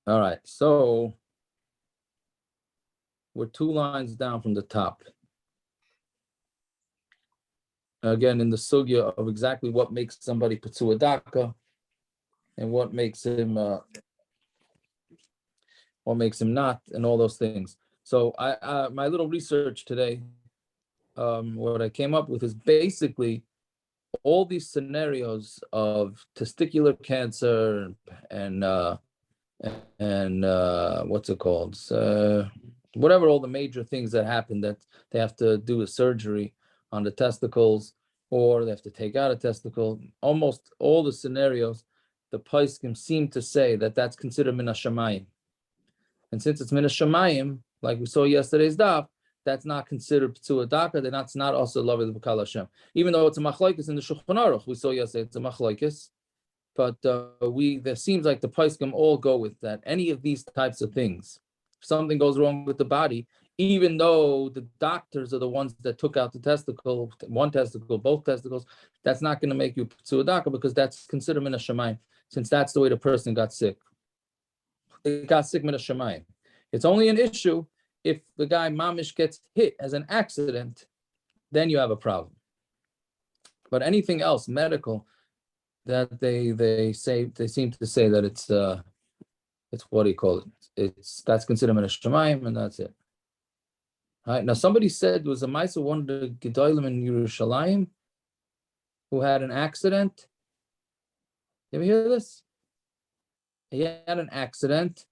All right, so we're 2 lines down from the top. Again, in the sugya of exactly what makes somebody patsul daka and what makes him not, and all those things. So I my little research today, what I came up with is basically all these scenarios of testicular cancer and what's it called? Whatever, all the major things that happen that they have to do a surgery on the testicles, or they have to take out a testicle. Almost all the scenarios, the poskim seem to say that that's considered min hashamayim. And since it's min hashamayim, like we saw yesterday's daf, that's not considered patsul daka. That's not also loved b'kal Hashem. Even though it's a machlokes in the Shulchan Aruch, we saw yesterday it's a machlokes. But there seems like the poskim all go with that. Any of these types of things, if something goes wrong with the body, even though the doctors are the ones that took out the testicle, one testicle, both testicles, that's not going to make you patsul daka because that's considered min hashamayim, since that's the way the person got sick. They got sick min hashamayim. It's only an issue if the guy mamish gets hit as an accident, then you have a problem. But anything else, medical, that they seem to say that it's what do you call it? That's considered min hashamayim, and that's it. All right. Now somebody said there was a Maisa, one of the Gedolim in Yerushalayim, who had an accident. You ever hear this? He had an accident,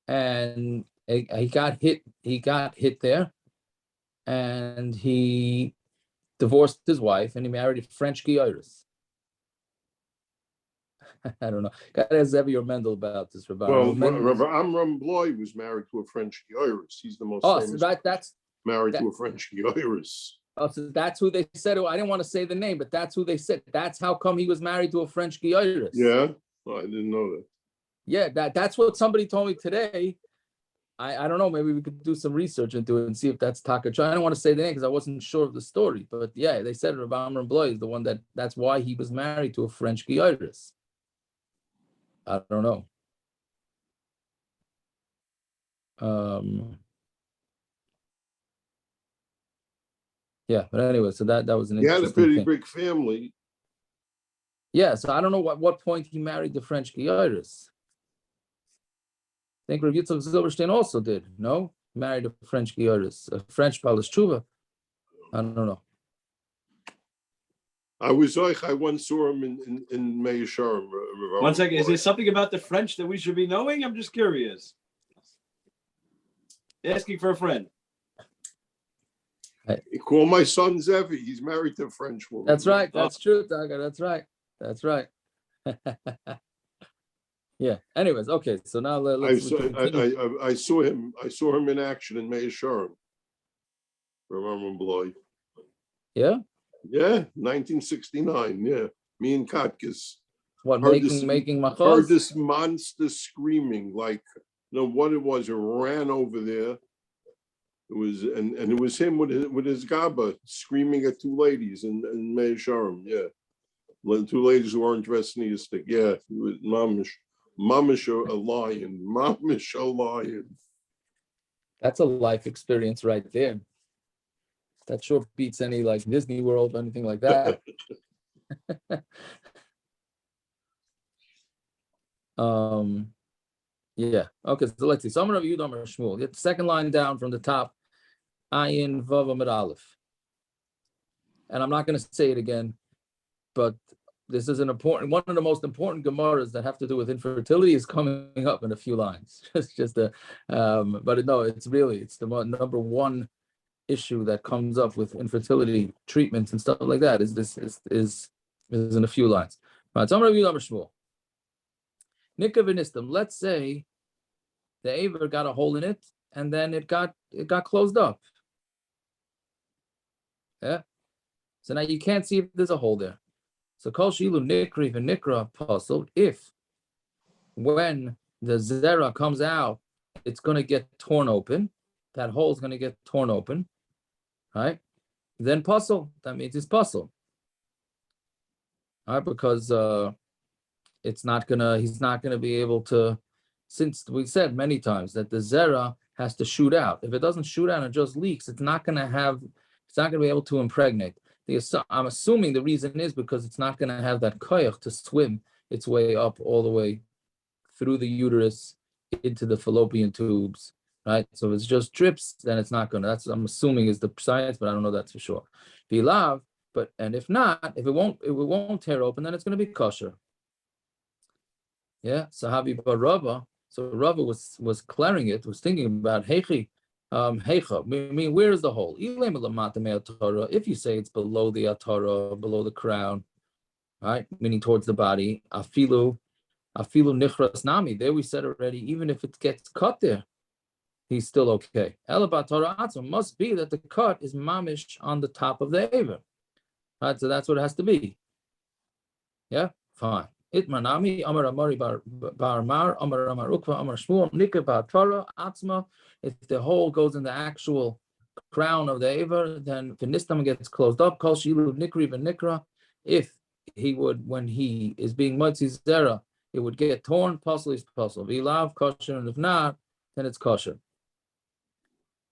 and he got hit. He got hit there, and he divorced his wife, and he married a French Guyoris. I don't know. Got to ask Zevi or Mendel about this. Rabbi Amram Bloy was married to a French Guyoris. He's the most famous. So that's married to a French Guyoris. Oh, so that's who they said. I didn't want to say the name, but that's who they said. That's how come he was married to a French Guyoris. Yeah, well, I didn't know that. Yeah, that's what somebody told me today. I don't know. Maybe we could do some research into it and see if that's Taka. I don't want to say the name because I wasn't sure of the story. But yeah, they said Rabbi Amram Bloy is the one that's why he was married to a French Guyoris. I don't know. Yeah, but anyway, so that was an interesting He had a pretty thing. big family. Yeah, so I don't know what point he married the French Guyoris. I think Rav Yitzchak Zilberstein also did. No, he married a French Guyoris, a French Paleshuva. I don't know. I once saw him in Meir Sharm. 1 second, is there something about the French that we should be knowing? I'm just curious. Asking for a friend. Call my son Zevi. He's married to a French woman. That's right. That's true, Daga. That's right. That's right. Yeah. Anyways, okay. So now I saw him. I saw him in action in Meir Sharm. Remember Bloy? Yeah. Yeah, 1969. Yeah, me and Katkis. What, making machos? Heard this monster screaming, like, what it was. It ran over there. It was, and it was him with his gaba screaming at 2 ladies in Meir Sharm. Yeah, 2 ladies who weren't dressed in his stick. Yeah, it was mamish a lion, mamish a lion. That's a life experience right there. That sure beats any like Disney World or anything like that. Yeah. Okay, so let's see. Someone of Yudam or Shmuel. Get the second line down from the top. Ayin Vav Amud Aleph. And I'm not going to say it again, but this is one of the most important Gemaras that have to do with infertility is coming up in a few lines. It's but no, it's the number one issue that comes up with infertility treatments and stuff like that is in a few lines. Let's say the aver got a hole in it and then it got closed up. Yeah. So now you can't see if there's a hole there. So kol shilu nikri v'nikra passul, if when the zera comes out, it's going to get torn open. That hole is going to get torn open. Right, then passul, that means it's passul. All right, because he's not gonna be able to since we said many times that the zera has to shoot out. If it doesn't shoot out and it just leaks, it's not going to be able to impregnate. I'm assuming the reason is because it's not going to have that koyach to swim its way up all the way through the uterus into the fallopian tubes, right? So if it's just drips, then it's not going to. That's, I'm assuming, is the science, but I don't know that for sure. Bilav, and if not, if it won't tear open, then it's going to be kosher. Yeah. Sahabi bar Rava. So Rava was clearing it, was thinking about heichi. Heicha, I mean, where is the hole? If you say it's below the atara, below the crown, right, meaning towards the body, afilu nichras nami. There we said already, even if it gets cut there, he's still okay. Elabatara atzma must be that the cut is mamish on the top of the aver, right? So that's what it has to be. Yeah, fine. Itmanami Amar Amari Bar Mar Amar Amar Ukva Amar Shmuel Nika Bar Torah Atzma. If the hole goes in the actual crown of the aver, then Finistam gets closed up. Kol Shilu Nikri Nikra. If he would, when he is being Mitzri Zera, it would get torn. Passul is passul. Vilav kosher, and if not, then it's kosher.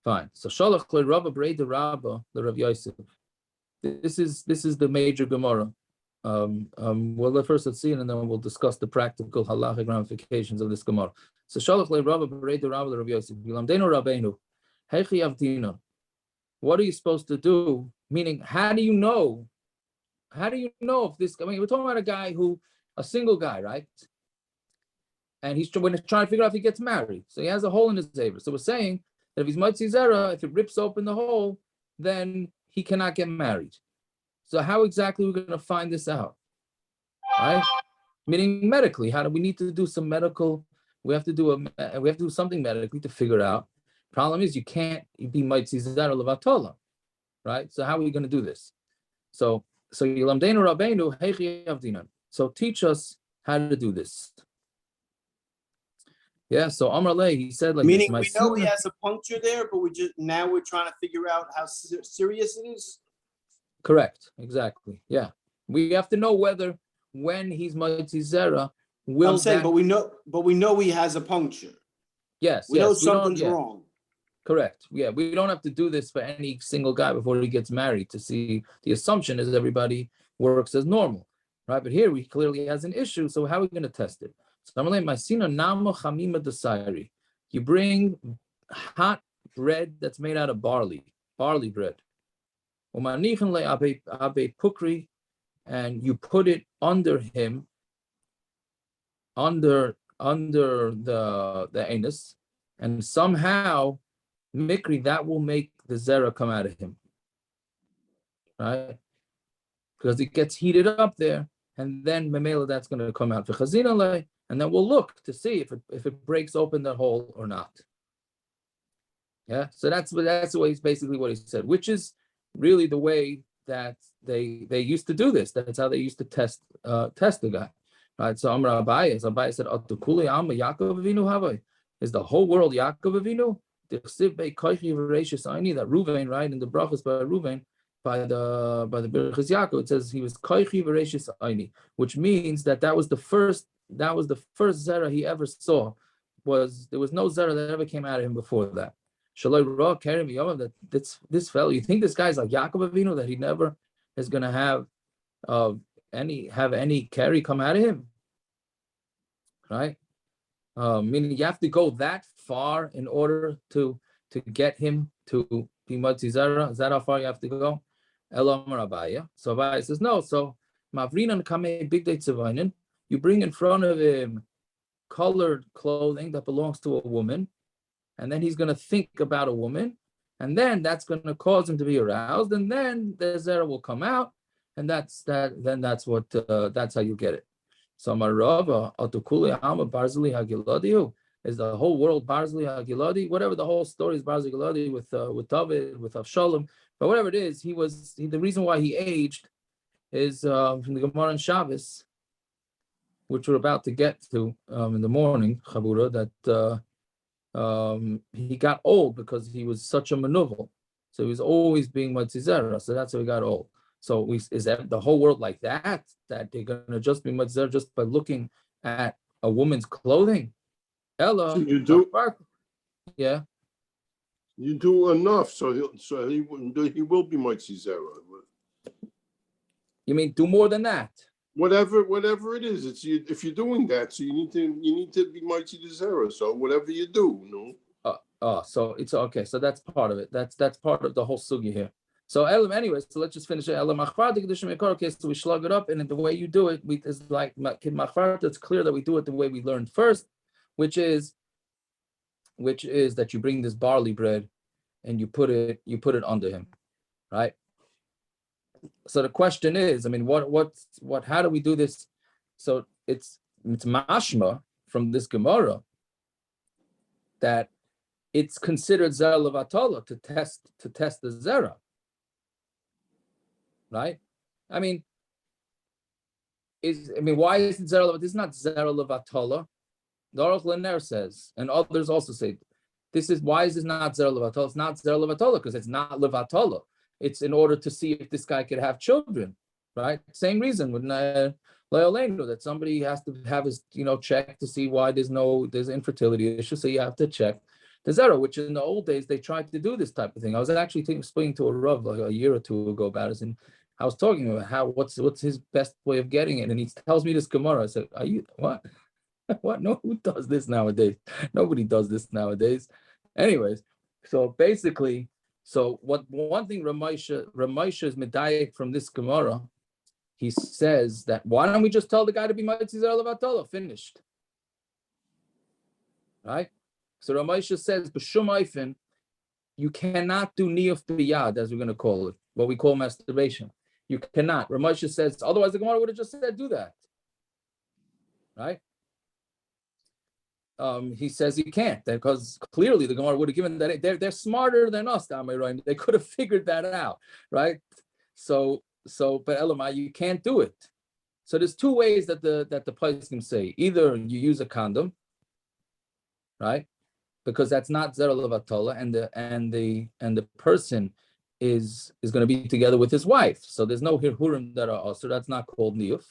Fine. So Shalach Le Rabba Breid the Rabba the Rav Yosef. This is the major Gemara. Well, first let's see, and then we'll discuss the practical halachic ramifications of this Gemara. So Shalach le Rabba Berei the Rabba Rav Yosef Yilamdenu Rabbeinu Hechi Avdina. What are you supposed to do? Meaning, how do you know if this? I mean, we're talking about a single guy, right? And he's trying to figure out if he gets married. So he has a hole in his aver. So we're saying that if he's Mitzri Zera, if it rips open the hole, then he cannot get married. So how exactly are we going to find this out? Right? Meaning medically, how do we need to do some medical? We have to do something medically to figure out. Problem is you can't be Mitzri Zera Levatola, right? So how are we going to do this? So Yilamdenu Rabbeinu Heichi Avdinan. So teach us how to do this. Yeah. So Amar Le, he said like meaning this. We know he has a puncture there, but we're trying to figure out how serious it is. Correct. Exactly. Yeah. We have to know whether when he's Mitzri Zera, but we know he has a puncture. Yes. We know something's wrong. Correct. Yeah. We don't have to do this for any single guy before he gets married to see. The assumption is everybody works as normal, right? But here we clearly has an issue. So how are we going to test it? You bring hot bread that's made out of barley bread. And you put it under him, under the anus, and somehow mikri, that will make the zera come out of him, right? Because it gets heated up there, and then memela, that's going to come out. And then we'll look to see if it breaks open the hole or not. Yeah, so that's basically what he said, which is really the way that they used to do this. That's how they used to test the guy, right? So Amar Abaye said, "Atukuli Amma Yaakov Avinu Havai." Is the whole world Yaakov Avinu? That Ruvain, right? In the brachas by Ruvain, by the Birchas Yaakov, it says he was koichi v'reishis aini, which means that was the first zera he ever saw. There was no zera that ever came out of him before that. That this fellow, you think this guy's like Yaakov Avinu, that he never is going to have any carry come out of him, right? Meaning you have to go that far in order to get him to be Mitzri Zera. Is that how far you have to go? Elamar Abaya. So Abaya says no. So Mavrinan Kame Big Day Tzavainen, you bring in front of him colored clothing that belongs to a woman. And then he's going to think about a woman, and then that's going to cause him to be aroused, and then the zera will come out, and that's how you get it. So Marava Atukuli Ama Barzili Hagiladi, is the whole world Barzili Hagiladi, whatever the whole story is Barzili Hagiladi with David, with Avshalom, but whatever it is, the reason why he aged is from the Gemara and Shabbos, which we're about to get to in the morning, Chabura, that he got old because he was such a manuvel. So he was always being Mitzri Zera. So that's how he got old. So is that the whole world like that they're going to just be Mitzri Zera just by looking at a woman's clothing? Ella, So you do, yeah. you do enough, so he will be mitzri zera. You mean do more than that? Whatever it is, it's you. If you're doing that, so you need to be mitzri zera. So whatever you do, So it's okay. So that's part of it. That's part of the whole sugi here. So anyway, so let's just finish it. Okay, so we slug it up, and the way you do it, is like it's clear that we do it the way we learned first, which is that you bring this barley bread and you put it under him, right? So the question is, I mean, how do we do this? So it's mashma from this Gemara that it's considered zera levatala to test the zera, right? I mean, why is it zera? This is not zera levatala. The Aruch Lener says, and others also say, why is this not zera levatala? It's not zera levatala because it's not levatala. It's in order to see if this guy could have children, right? Same reason with Leoleno, that somebody has to have his, check to see why there's infertility issue. So you have to check the zera, which in the old days they tried to do this type of thing. I was actually explaining to a Rav like a year or two ago about it, and I was talking about what's his best way of getting it, and he tells me this Gemara. I said, "Are you what? What? No, who does this nowadays? Nobody does this nowadays." Anyways, so basically. So one thing Ramesha is medayek from this Gemara, he says that why don't we just tell the guy to be mitzri zera levatala, finished, right? So Ramesha says b'shum ofen, you cannot do niyuf biyad, as we're going to call it, what we call masturbation. You cannot. Ramesha says otherwise the Gemara would have just said do that, right? He says he can't because clearly the Gemara would have given that. They're smarter than us, they could have figured that out, right? So but Elamai, you can't do it. So there's two ways that the place can say. Either you use a condom, right? Because that's not zera levatala, and the person is going to be together with his wife. So there's no hirhurim that are assur. That's not called niyuf.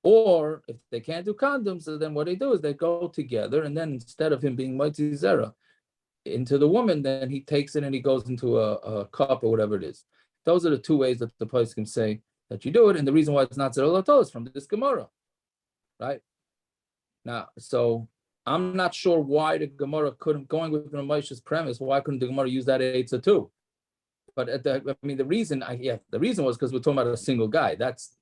Or if they can't do condoms, so then what they do is they go together, and then instead of him being mitzri zera into the woman, then he takes it and he goes into a cup or whatever it is. Those are the two ways that the place can say that you do it, and the reason why it's not zera levatala is from this Gemara, right? Now, so I'm not sure why the Gemara couldn't, going with Ramesh's premise, why couldn't the Gemara use that eitzah too? But the reason was because we're talking about a single guy.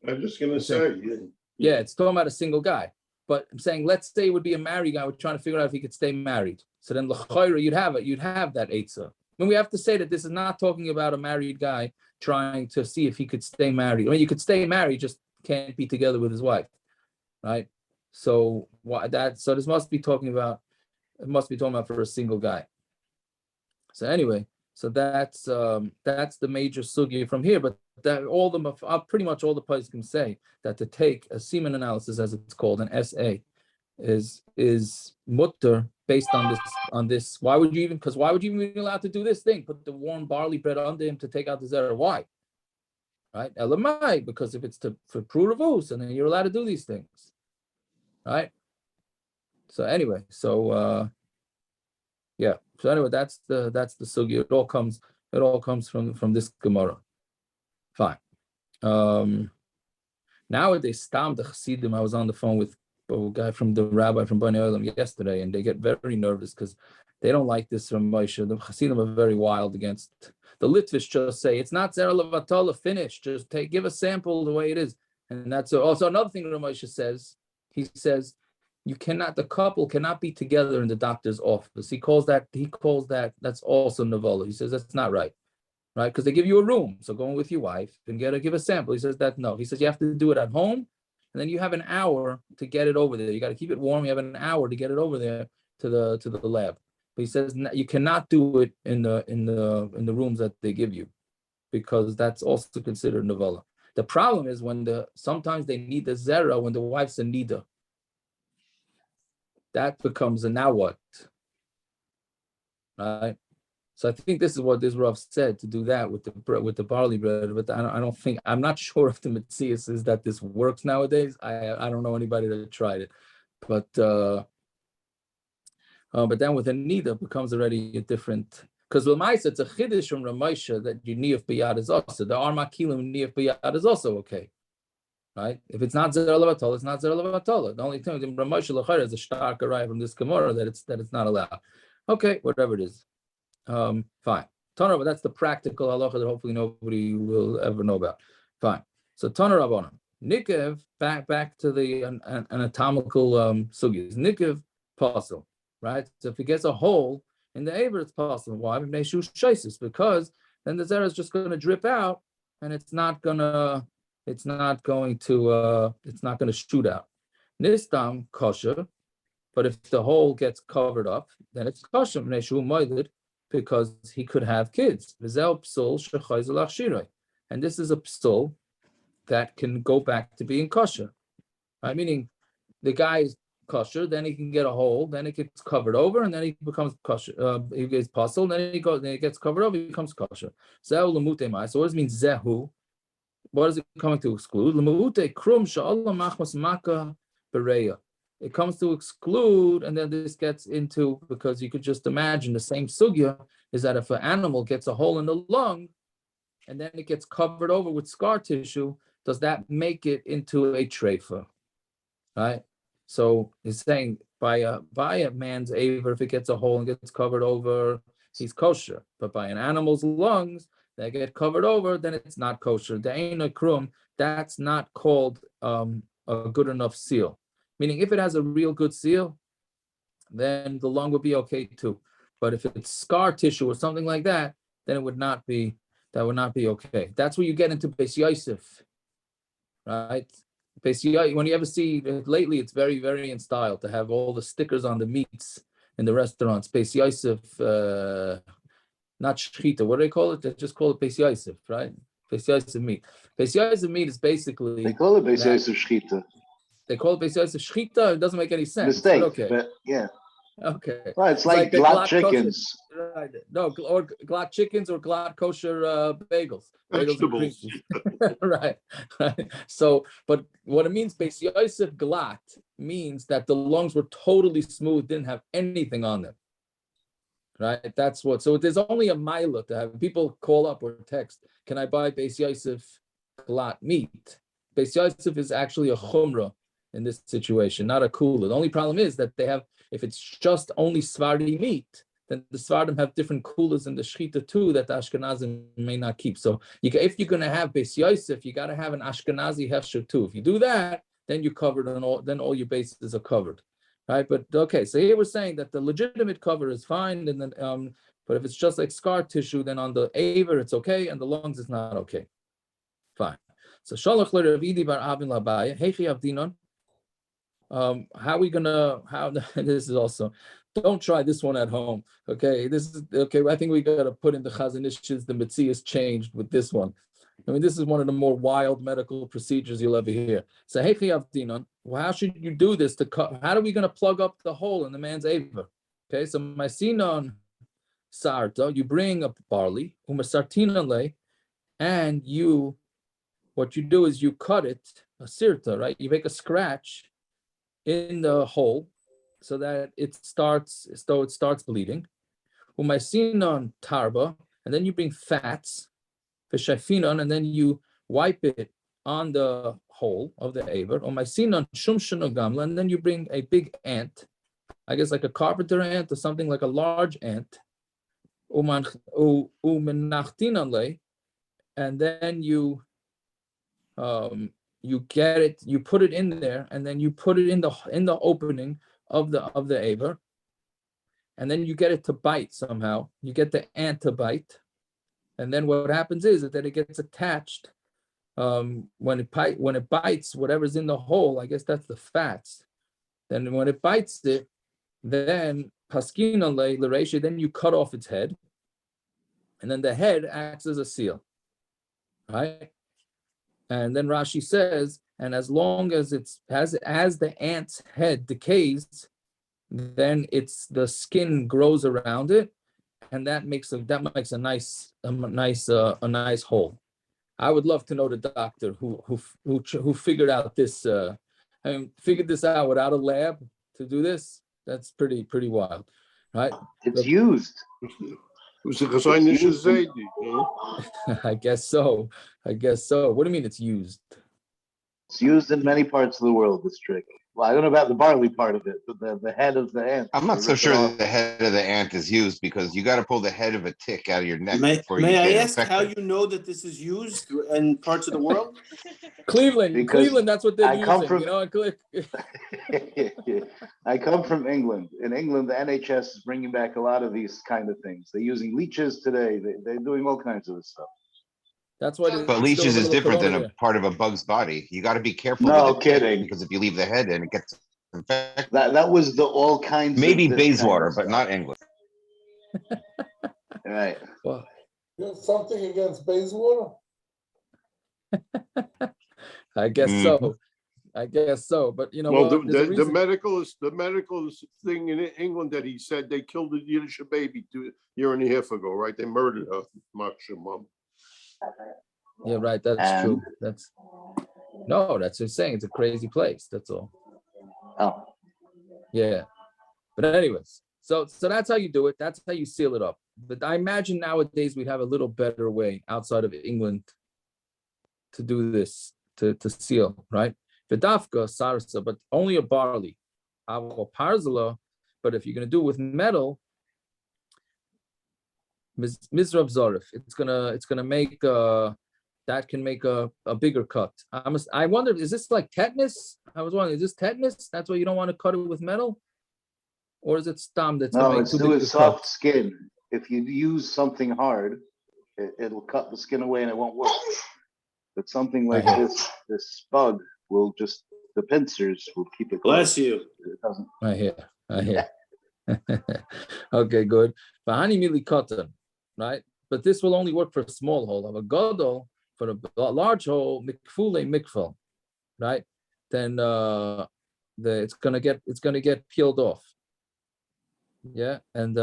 I'm just gonna say. Yeah, it's talking about a single guy. But I'm saying, let's say it would be a married guy. We're trying to figure out if he could stay married. So then l'chayra, you'd have that eitzah. We have to say that this is not talking about a married guy trying to see if he could stay married. You could stay married, just can't be together with his wife, right? So this must be talking about for a single guy. So anyway, so that's the major sugya from here. But that pretty much all the places can say that to take a semen analysis, as it's called, an SA, is mutter based on this. Why would you even be allowed to do this thing? Put the warm barley bread under him to take out the zera. Why? Right? Elamai, because if it's for pruruvus, and then you're allowed to do these things. Right? So anyway, yeah. So anyway, that's the sugya. It all comes from this Gemara. Fine. Nowadays, stam the Chassidim. I was on the phone with a guy from the rabbi from Bnei Olam yesterday, and they get very nervous because they don't like this from Moshe. The Chassidim are very wild against. The Litvish just say it's not zera levatala, finish. Just give a sample the way it is, and that's also another thing Moshe says. He says the couple cannot be together in the doctor's office. He calls that that's also nevola. He says that's not right. Right? Because they give you a room. So go in with your wife and give a sample. He says that no. He says you have to do it at home, and then you have an hour to get it over there. You got to keep it warm. You have an hour to get it over there to the lab. But he says you cannot do it in the rooms that they give you, because that's also considered nevola. The problem is sometimes they need the zera when the wife's a nida. That becomes a now what? Right? So I think this is what this Rav said, to do that with the barley bread. But I'm not sure if the mitzris is that this works nowadays. I don't know anybody that tried it, but But then with a nida it becomes already a different. Because Lamaisa, it's a chiddush from Ramesha that you niyaf biyad is also. The armakilim niyaf biyad is also okay. Right? If it's not zera levatol, it's not zera levatol. The only thing in Ramesha Lachar is a stark arrive from this Gemara that it's not allowed. Okay, whatever it is. Fine. Toner, but that's the practical halacha that hopefully nobody will ever know about. Fine. So Toner Rabbanim. Nikev, back to the anatomical sugyas. Nikev passul, right? So if he gets a hole in the aver, it's possible. Why? Because then the zera is just going to drip out, and it's not going to shoot out. Nistam kosher, but if the hole gets covered up, then it's kosher because he could have kids. And this is a passul that can go back to being kosher. Right? Meaning the guy is kosher, then he can get a hole, then it gets covered over, and then he becomes kosher. He gets passul, then he gets covered over, he becomes kosher. So what does it mean zehu? What is it coming to exclude? It comes to exclude, and then this gets into, because you could just imagine the same sugya is that if an animal gets a hole in the lung and then it gets covered over with scar tissue, does that make it into a treifa? Right? So he's saying by a man's aver, if it gets a hole and gets covered over, he's kosher. But by an animal's lungs, they get covered over, then it's not kosher. The Eina Krum, that's not called a good enough seal. Meaning if it has a real good seal, then the lung would be okay too. But if it's scar tissue or something like that, then it would not be okay. That's where you get into Beis Yosef, right? Beis Yosef, when you ever see, lately it's very, very in style to have all the stickers on the meats in the restaurants. Beis Yosef, not shchita, what do they call it? They just call it Beis Yosef, right? Beis Yosef meat. Beis Yosef meat is basically... They call it Beis Yosef shchita. They call it Beis Yosef shchita. It doesn't make any sense. Mistake, but okay. but yeah. Okay. Right, it's like glatt chickens. Kosher, right. No, or glatt chickens or glatt kosher bagels. Vegetables. Right. So, but what it means, Beis Yosef glatt means that the lungs were totally smooth, didn't have anything on them. Right. That's what. So there's only a mila to have people call up or text. Can I buy Beis Yosef glatt meat? Beis Yosef is actually a chumrah in this situation, not a kula. The only problem is that they have, if it's just only Svardi meat, then the Svardim have different kulas in the shchita too that the Ashkenazim may not keep. So if you're going to have Beis Yosef, you got to have an Ashkenazi hefsher too. If you do that, then you're covered, and then all your bases are covered, right? But okay, so here we're saying that the legitimate cover is fine, and then but if it's just like scar tissue, then on the aver it's okay, and the lungs is not okay. Fine. So Shalach le Ravidi bar Avin Labaya, Hechi Avdinon. How are we gonna? This is also. Don't try this one at home. Okay, this is okay. I think we gotta put in the Chazanishes. The mitzris changed with this one. I mean, this is one of the more wild medical procedures you'll ever hear. So Hechi Avdinon. Well, how should you do this? How are we gonna plug up the hole in the man's aver? Okay, so my sinon sarta. You bring a barley, umasartinan, and you. What you do is you cut it, a sirta, right? You make a scratch in the hole so that it starts bleeding. Umasinon tarba, and then you bring fats, v'shaifinon, and then you wipe it on the hole of the aver. Umasinon shumshon gamla, and then you bring a big ant, I guess like a carpenter ant or something like a large ant. Umenachtinon, and then you get it, you put it in there, and then you put it in the opening of the aver, and then you get it to bite somehow. You get the ant to bite, and then what happens is that it gets attached. When it bites whatever's in the hole, I guess that's the fats. Then when it bites it, then paskin le, then you cut off its head, and then the head acts as a seal, right? And then Rashi says, and as long as it's as the ant's head decays, then the skin grows around it, and that makes a nice hole. I would love to know the doctor who figured out this. Figured this out without a lab to do this. That's pretty wild. right? It's used. It was a Chazaynish Zaydi, you know? I guess so. I guess so. What do you mean it's used? It's used in many parts of the world, this trick. Well, I don't know about the barley part of it, but the head of the ant. I'm not they so rip it sure off. that the head of the ant is used because you got to pull the head of a tick out of your neck before you May get I it ask how infected. you know that this is used in parts of the world? Cleveland, Because that's what they're I come using. from- You know, click. I come from England. In England, the NHS is bringing back a lot of these kind of things. They're using leeches today. They're doing all kinds of this stuff. That's why. there's But still a leeches is little different than corona a there. part of a bug's body. You got to be careful No with a tick kidding. because if you leave the head in, it gets infected. That was the all kinds Maybe of this kind of Bayswater, but stuff. not England. Right. Well, You have something against Bayswater? I guess Mhm. so. I guess so. But you know, Well, there's a the reason. medical thing in England that he said they killed a Yiddish baby 2 years and a half ago, right? They murdered her, mom. Yeah, right. That's And- true. That's just saying it's a crazy place. That's all. Oh, Yeah. But anyways, so that's how you do it. That's how you seal it up. But I imagine nowadays we'd have a little better way outside of England to do this, to seal, right? Vidafka, sarsa, but only a barley. Avo parzala, but if you're gonna do it with metal, mizrav zarif, it's gonna make that can make a bigger cut. I wonder, is this like tetanus? I was wondering, is this tetanus? That's why you don't want to cut it with metal? Or is it stam that's no, gonna make it's too to big a a soft cut? skin. If you use something hard, it'll cut the skin away and it won't work. But something like hear. this spud will just, the pincers will keep it Bless closed. you. It doesn't. I hear. Okay, good. Bahani mili cotton, right? But this will only work for a small hole. Of a godol, for a large hole, mikfule mikfal, right? Then it's gonna get peeled off. Yeah, and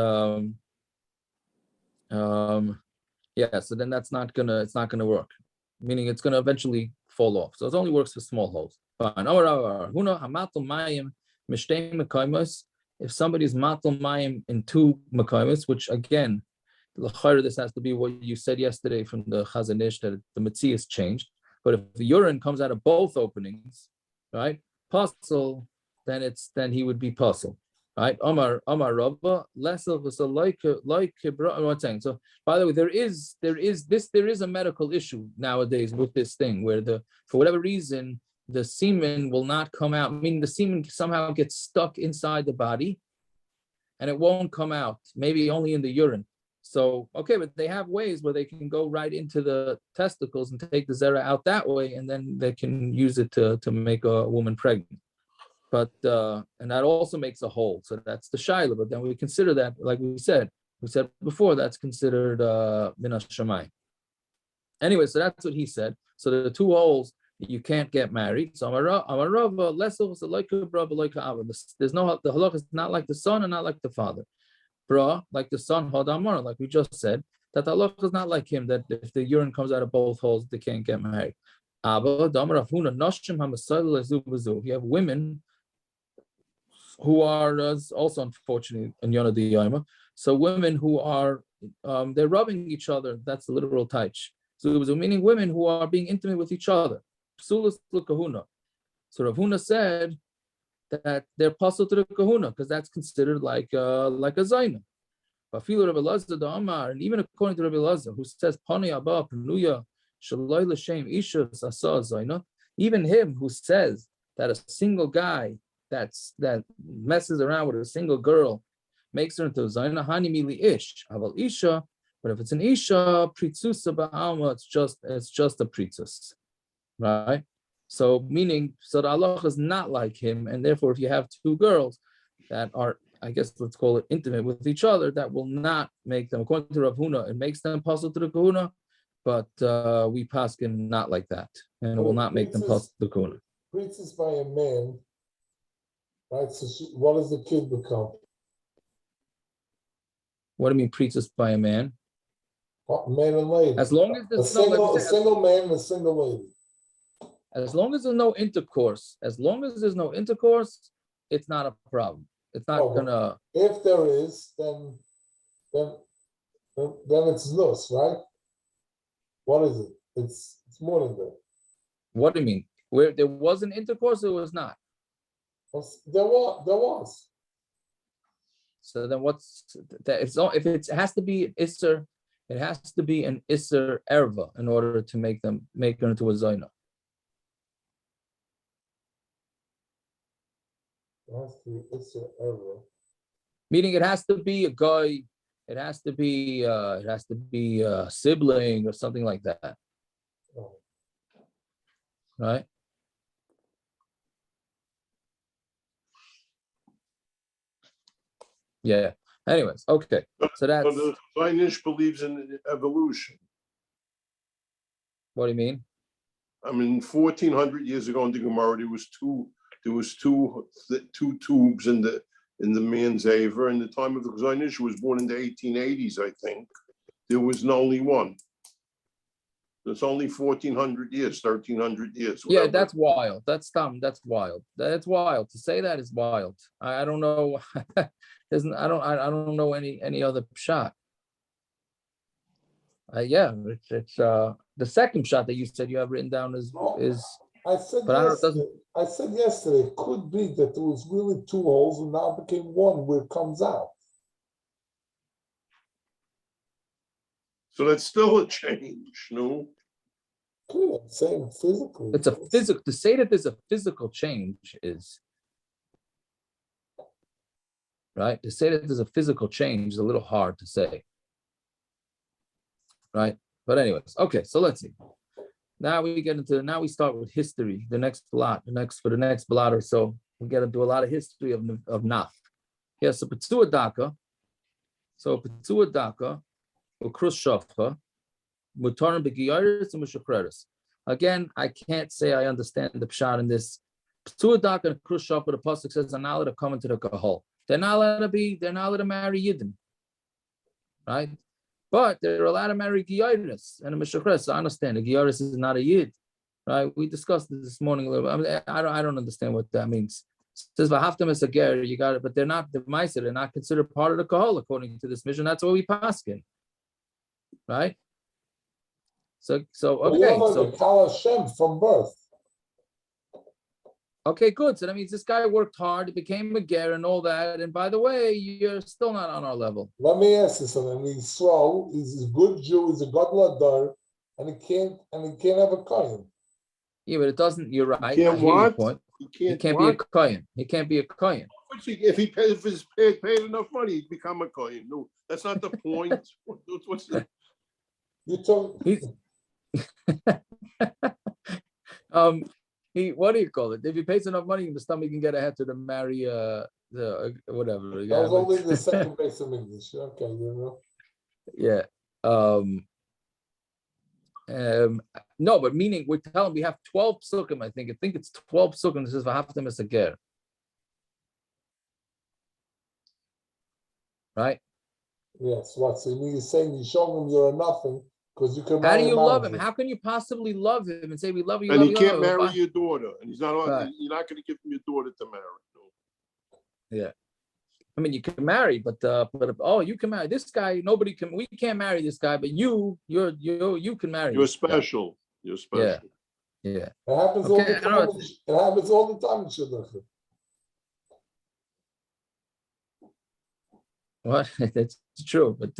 yeah, so then it's not gonna work. Meaning it's gonna eventually fall off. So it only works for small holes. Fine. If somebody's matal mayim in 2 makaimus, which again, this has to be what you said yesterday from the Chazanish that the mitzri is changed. But if the urine comes out of both openings, right, passul, then he would be passul, right? Amar Rabba, less of us like what's saying. So by the way, there is a medical issue nowadays with this thing where for whatever reason the semen will not come out. Meaning the semen somehow gets stuck inside the body, and it won't come out. Maybe only in the urine. So, okay, but they have ways where they can go right into the testicles and take the zera out that way, and then they can use it to make a woman pregnant. But, and that also makes a hole. So that's the shaila, but then we consider that, like we said before, that's considered minas shamayim. Anyway, so that's what he said. So the 2 holes, you can't get married. So there's no, the halacha is not like the son and not like the father. Bra, like the son, Hadamar, like we just said, that the halacha is not like him, that if the urine comes out of both holes, they can't get married. You have women who are also unfortunately in Yonah the Yoma. So women who are they're rubbing each other. That's the literal taich. So meaning women who are being intimate with each other. So Rav Huna said that they're passul to the kahuna because that's considered like a zaina. And even according to Rabbi Elazar, who says pani abba panuya shaloi l'shem isha sasa zaina, even him who says that a single guy that messes around with a single girl makes her into a zaina hani mili ish aval isha. But if it's an isha pritzusa ba'alma, it's just a pritzus, right? So meaning, so the halacha is not like him, and therefore, if you have 2 girls that are, I guess let's call it intimate with each other, that will not make them, according to Rav Huna, it makes them passul to the kahuna, but we paskin not like that, and it will not make them passul to the kahuna. Priestess by a man, right? So what does the kid become? What do you mean, priestess by a man? Man and lady. As long as A there's no, like single, we a said, single man and a single lady. as long as there's no intercourse, it's not a problem. It's not Oh, but gonna. if there is, then it's loose, right? What is it? It's more than that. What do you mean? Where there was an intercourse, or was not? There was. So then what's that? It's all, if it has to be an assur, it has to be an assur erva in order to make her into a zayna. It's an error. Meaning it has to be a guy, it has to be a sibling or something like that. Oh. Right? Yeah. Anyways, okay. So that's But the Zainish believes in evolution. what do you mean? I mean, 1400 years ago in the Gemara, there was two tubes in the man's aver. In the time of the Zainish, was born in the 1880s, I think. There was only one. It's only 1400 years, 1300 years. Yeah, whatever. that's wild. That's dumb. That's wild. That's wild. To say that is wild. I don't know. I don't know any other shot. Yeah, it's the second shot that you said you have written down is I said but I don't- yesterday. I said yesterday it could be that there was really two holes and now it became one where it comes out. So that's still a change, no? Clear, same physically. it's a physical to say that there's a physical change is right. To say that there's a physical change is a little hard to say. Right. But anyways, okay, so let's see. Now we start with history. The next blot or so, we get into a lot of history of Naf. Yeah, so Petzua Daka. So Petzua Daka, Ukrus Shafcha, Mutarim Begiyaris and Mushakreris. Again, I can't say I understand the pshat in this. Petzua Daka and Ukrus Shafcha, the pasuk says, are not allowed to come into the kahal. They're not allowed to marry yidden. Right? But they're allowed to marry Giyaris and a Mishakres. I understand the Giyaris is not a Yid, right? We discussed this morning a little bit. I mean, I don't understand what that means. It says Vahaftam is a ger, you got it, but they're not the Meiser, they're not considered part of the Kahal according to this mission. That's what we paskin, right? So okay, so the Kal Hashem from birth. okay, good. So that means this guy worked hard, became a ger and all that. And by the way, you're still not on our level. Let me ask you something. Yisrael, he's a good Jew, he's a Gadol Adar, and he can't have a kohen. Yeah, but it doesn't. You're right. I Can't hear your what? point. He He can't be a kohen. He can't be a kohen. If he's paid enough money, he'd become a kohen. No, that's not the point. What's the... You told What do you call it? If he pays enough money, the stomach can get ahead to the marry the whatever. that was only the second base of English. Okay, you know. Yeah. No, but meaning we're telling we have 12 psukim. I think it's 12 psukim. This is v'haftem es hager. Right? Yes, what? So you're saying you show him you're a nothing because you can. How do marry you him love out him? of it. How can you possibly love him and say we love you? And love he you, can't love you? marry your daughter, and he's not. Right. You're not going to give him your daughter to marry. No. Yeah. I mean, you can marry, but you can marry this guy. Nobody can. We can't marry this guy, but you can marry. You're this guy. special. You're special. Yeah. It happens all the time. It happens all the time in Shidduchim. What? That's true, but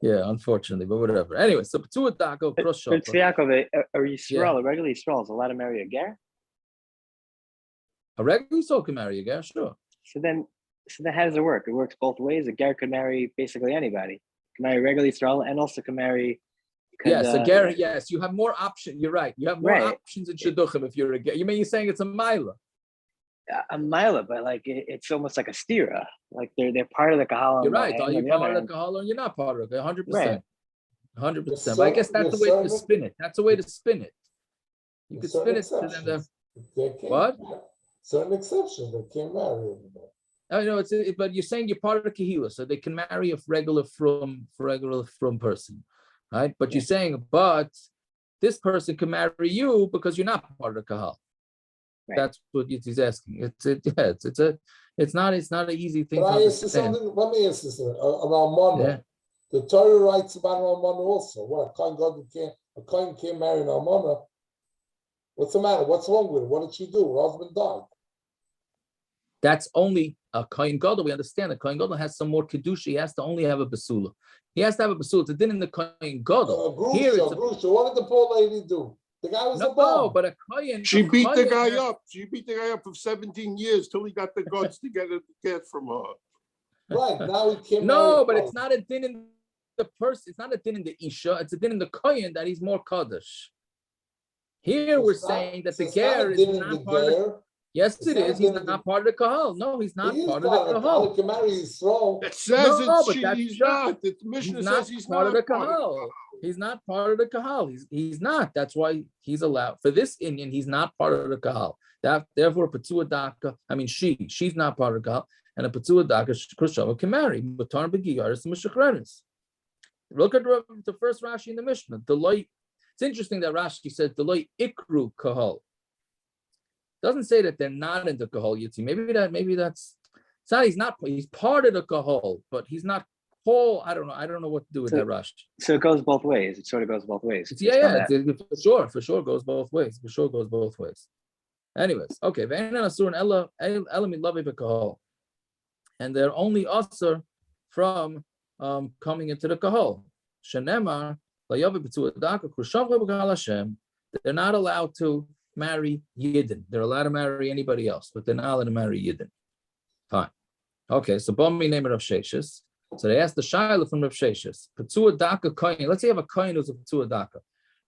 yeah, unfortunately, but whatever. Anyway, so Petzua Daka cross shop. But Yaakov, a Yisrael, a regular Yisrael is allowed to marry a ger? A regular soul can marry a guy, sure. So then how does it work? It works both ways. A ger could marry basically anybody. Can marry a regular Yisrael and also can marry. Yes, a ger. Yes, you have more options. You're right. You have more options in shidduchim if you're a ger. You mean you're saying it's a mila? A mila, but like it's almost like a stira. Like they're part of the kahal. You're right. Are you part of the kahal or you're not part of it? 100%. 100%. But I guess that's the way to spin it. That's the way to spin it. You could spin it to them. What? Certain exceptions, they can't marry everybody. I know but you're saying you're part of the kahila, so they can marry a regular from person, right? But you're saying, but this person can marry you because you're not part of the kahal. Right. That's what he's asking. It's not an easy thing But to I ask you understand. something, let me ask you something, about Mona. Yeah. The Torah writes about an almana also. What, a kohen can't marry an almana? What's the matter? What's wrong with it? What did she do? Her husband died. That's only a kohen gadol. We understand a kohen gadol has some more kedusha. He has to only have a basula. He has to have a basula. It's a din in the kohen gadol. Here it's Grusha. What did the poor lady do? The guy was a no, bum. but a kohen. She beat the guy has- up. She beat the guy up for 17 years till he got the guts to get from her. Right, now he can't marry No, a but kohen. it's not a din in the person. It's not a din in the isha. It's a din in the kohen that he's more kaddish. Here we're It's not- saying that the it's not a ger is din in the not part of the. ger. Yes, It's it not a is. He's din in not the- part of the kahal. No, he's not He is part of the He kahal. can marry Yisrael. It says No, but that's he's just- not. The He's Mishna not says he's part not of the part of the kahal. He's not part of the kahal. He's not. That's why he's allowed for this Indian. He's not part of the kahal. Therefore, Patsua Daka. I mean, she's not part of the kahal, and a Patsua Daka Khrushchev can marry. Look at the first Rashi in the Mishnah. Deloy. It's interesting that Rashi says Deloy ikru kahal. Doesn't say that they're not in the kahal yitzi. Maybe that's. It's not. He's part of the kahal, but he's not. I don't know what to do with So- that Rashi. So it goes both ways. It sort of goes both ways. For sure goes both ways. Anyways, okay. And they're only assur from coming into the kahal. They're not allowed to marry yidden. They're allowed to marry anybody else, but they're not allowed to marry yidden. Fine. Okay, so Bami name of Sheshis. So they asked the Shaila from Rav Sheshis. Patsua Daka kohen. Let's say you have a kohen who's a Patsua Daka.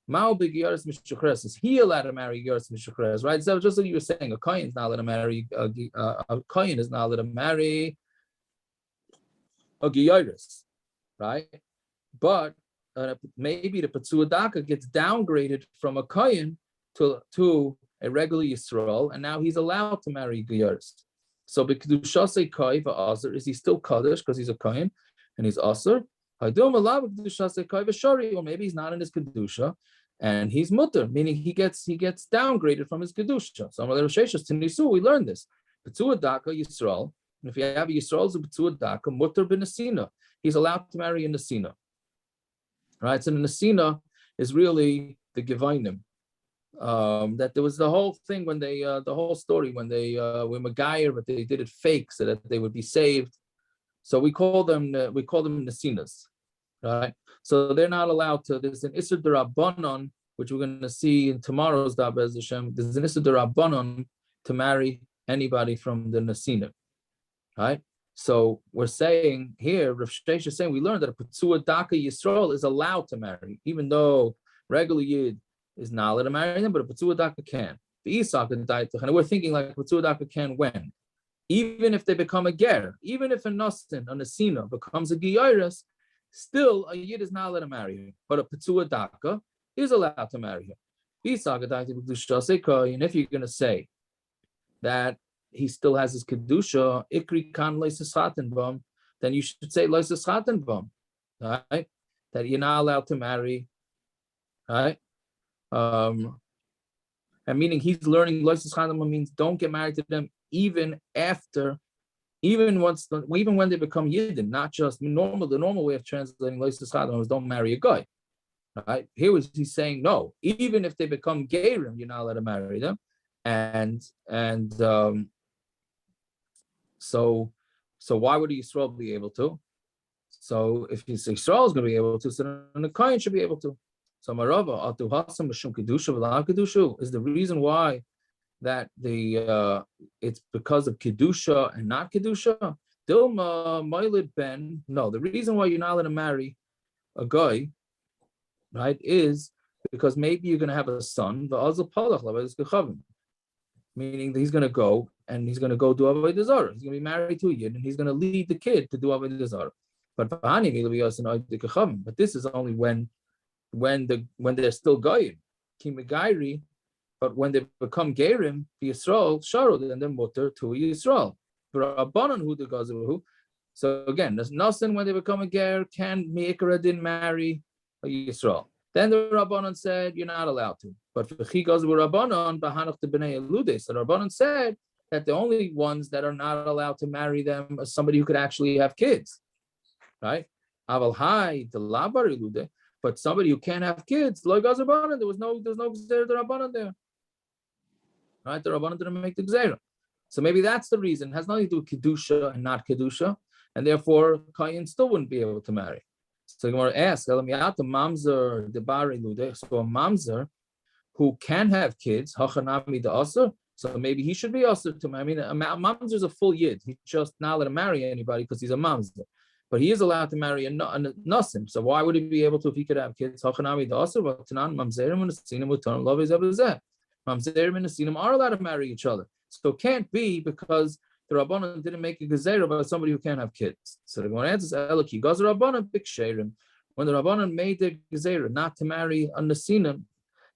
Mao big Yaris Mishukres. Is he allowed to marry Yaris Mishukres? Right? So just like you were saying, a kohen is not allowed to marry a kohen is not allowed to marry a Giyaris, right? But maybe the Patsua Daka gets downgraded from a kohen to a regular Yisrael, and now he's allowed to marry Giyaris. So b'kedushasei kai v'asur, is he still kaddish because he's a kohen and he's asur? Or maybe he's not in his kedusha and he's mutter, meaning he gets downgraded from his kedusha. So we learned this. Patsua Daka Yisrael. And if you have a Yisrael as a Patsua Daka, mutter b'nesina, he's allowed to marry a nesina. Right? So the nesina is really the Gevainim. That there was the whole thing when they the whole story when they were Megayer, but they did it fake so that they would be saved. So we call them nesinas, right? So they're not allowed to. There's an Issur D'Rabbanan, which we're going to see in tomorrow's Daf Be'ez Hashem. There's an Issur D'Rabbanan to marry anybody from the nesina, right? So we're saying here, Rav Sheish is saying we learned that a Patsua Daka Yisrael is allowed to marry, even though regular Yid is not allowed to marry them, but a Patsua Daka can. The Isak and we're thinking like Patsua Daka can when? Even if they become a ger, even if a Nosin, a Nesina, becomes a Giyaris, still a Yid is not allowed to marry him. But a Patsua Daka is allowed to marry him. And if you're going to say that he still has his Kedusha, Ikri kan loiseschatenbam, then you should say loiseschatenbam, right? That you're not allowed to marry, right? And meaning he's learning loiseschatenbam means don't get married to them even when they become yidden, not just the normal way of translating loiseschatenbam is don't marry a guy. Right? Here he's saying no, even if they become gerim, you're not allowed to marry them. So why would Yisrael be able to? So if Yisrael is going to be able to, so then the kohen should be able to. So Marava atu hasam b'shum kedusha v'la kedusha is the reason why that it's because of kedusha and not kedusha. Dilma moilid ben. No, the reason why you're not allowed to marry a guy, right, is because maybe you're going to have a son. Meaning that he's going to go do Avodah Zarah. He's going to be married to a yid, and he's going to lead the kid to do Avodah Zarah. But this is only when they're still goyim, kimegairi. But when they become gerim, the Yisrael sharod, and then mutter to a Yisrael. So again, there's nothing when they become a ger can Meikara didn't marry a Yisrael. Then the Rabbanon said you're not allowed to. But for Chigaz Rabbanon, Bahanach the Bnei Elude. So Rabbanon said that the only ones that are not allowed to marry them are somebody who could actually have kids, right? Aval Hai the Labar Elude, but somebody who can't have kids, like Rabbanon, there's no Gzeira the Rabbanon there, right? The Rabbanon didn't make the Gzeira. So maybe that's the reason. It has nothing to do with Kedusha and not Kedusha, and therefore kohen still wouldn't be able to marry. So Gemara asks, so a mamzer who can have kids, hachanami the assur, so maybe he should be assur to marry. I mean, a mamzer is a full yid. He's just not allowed to marry anybody because he's a mamzer. But he is allowed to marry a nasim. So why would he be able to if he could have kids? Hachanami the assur, mamzerim and asinim utanam love is ebazeh. Mamzerim and asinim are allowed to marry each other. So it can't be because the Rabbanon didn't make a gezeira about somebody who can't have kids. So the Gemara answers, Eliki, Gaz Rabbanon big sherim. When the Rabbanon made the gezeira not to marry a nasinim,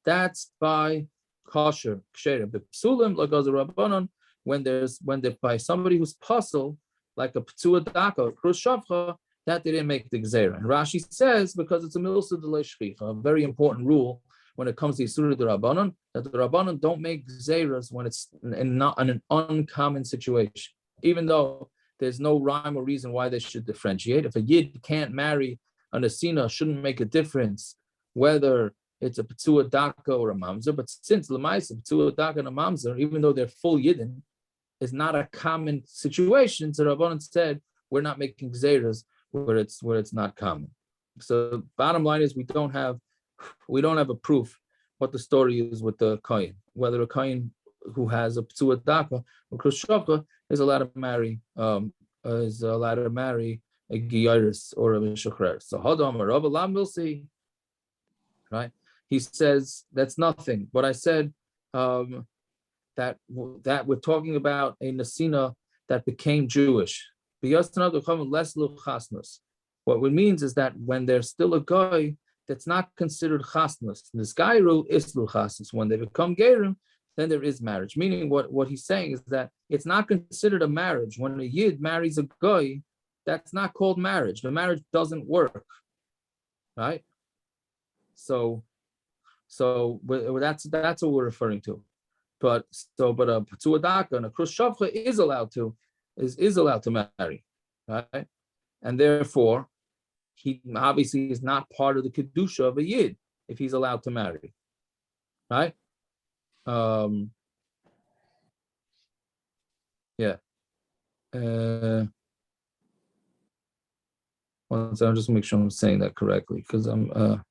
that's by kosher sherim. The psulim like Gaz Rabbanon when they're by somebody who's passul, like a ptsua daka, krus shavcha, that they didn't make the gezeira. And Rashi says because it's a milsa de shchicha, a very important rule when it comes to assur the Rabbanon, that the Rabbanon don't make gzeiras when it's not an uncommon situation, even though there's no rhyme or reason why they should differentiate. If a yid can't marry a nesina, shouldn't make a difference whether it's a ptsua daka or a mamzer. But since lemaisa ptsua daka and a mamzer, even though they're full yidden, is not a common situation, so the Rabbanon said we're not making gzeiras where it's not common. So bottom line is we don't have a proof what the story is with the kohen, whether a kohen who has a ptsua daka or krus shavcha is allowed to marry a giyaris or a mishachrer. So Hadam or Rabbi Lam will see, right? He says that's nothing. But I said that we're talking about a nesina that became Jewish. What it means is that when there's still a guy that's not considered chasnus. This gairu islu chasnus. When they become gerim, then there is marriage. Meaning, what he's saying is that it's not considered a marriage. When a yid marries a guy, that's not called marriage. The marriage doesn't work, right? So that's what we're referring to. But a ptsua daka and a krus shavcha is allowed to marry, right? And therefore, he obviously is not part of the kedusha of a yid if he's allowed to marry, right? Yeah. One second, I'll just make sure I'm saying that correctly because I'm.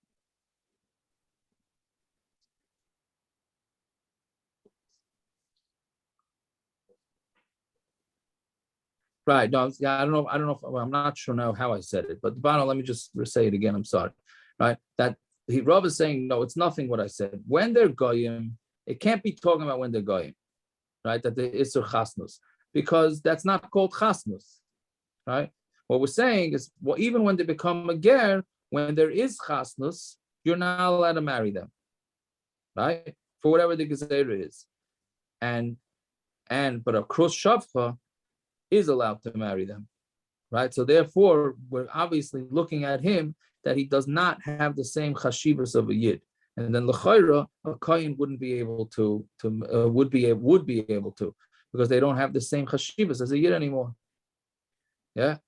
Right. No, yeah, I don't know. I'm not sure now how I said it, but the bottom, let me just say it again. I'm sorry. Right. That Rav is saying, no, it's nothing what I said. When they're goyim, it can't be talking about when they're goyim, right? That the assur chasnus, because that's not called chasnus, right? What we're saying is, well, even when they become a ger, when there is chasnus, you're not allowed to marry them, right? For whatever the gezeira is, but a krus shavcha is allowed to marry them, right? So therefore, we're obviously looking at him that he does not have the same chashivas of a yid, and then l'chayra a kohen wouldn't be able to would be able to because they don't have the same chashivas as a yid anymore. Yeah.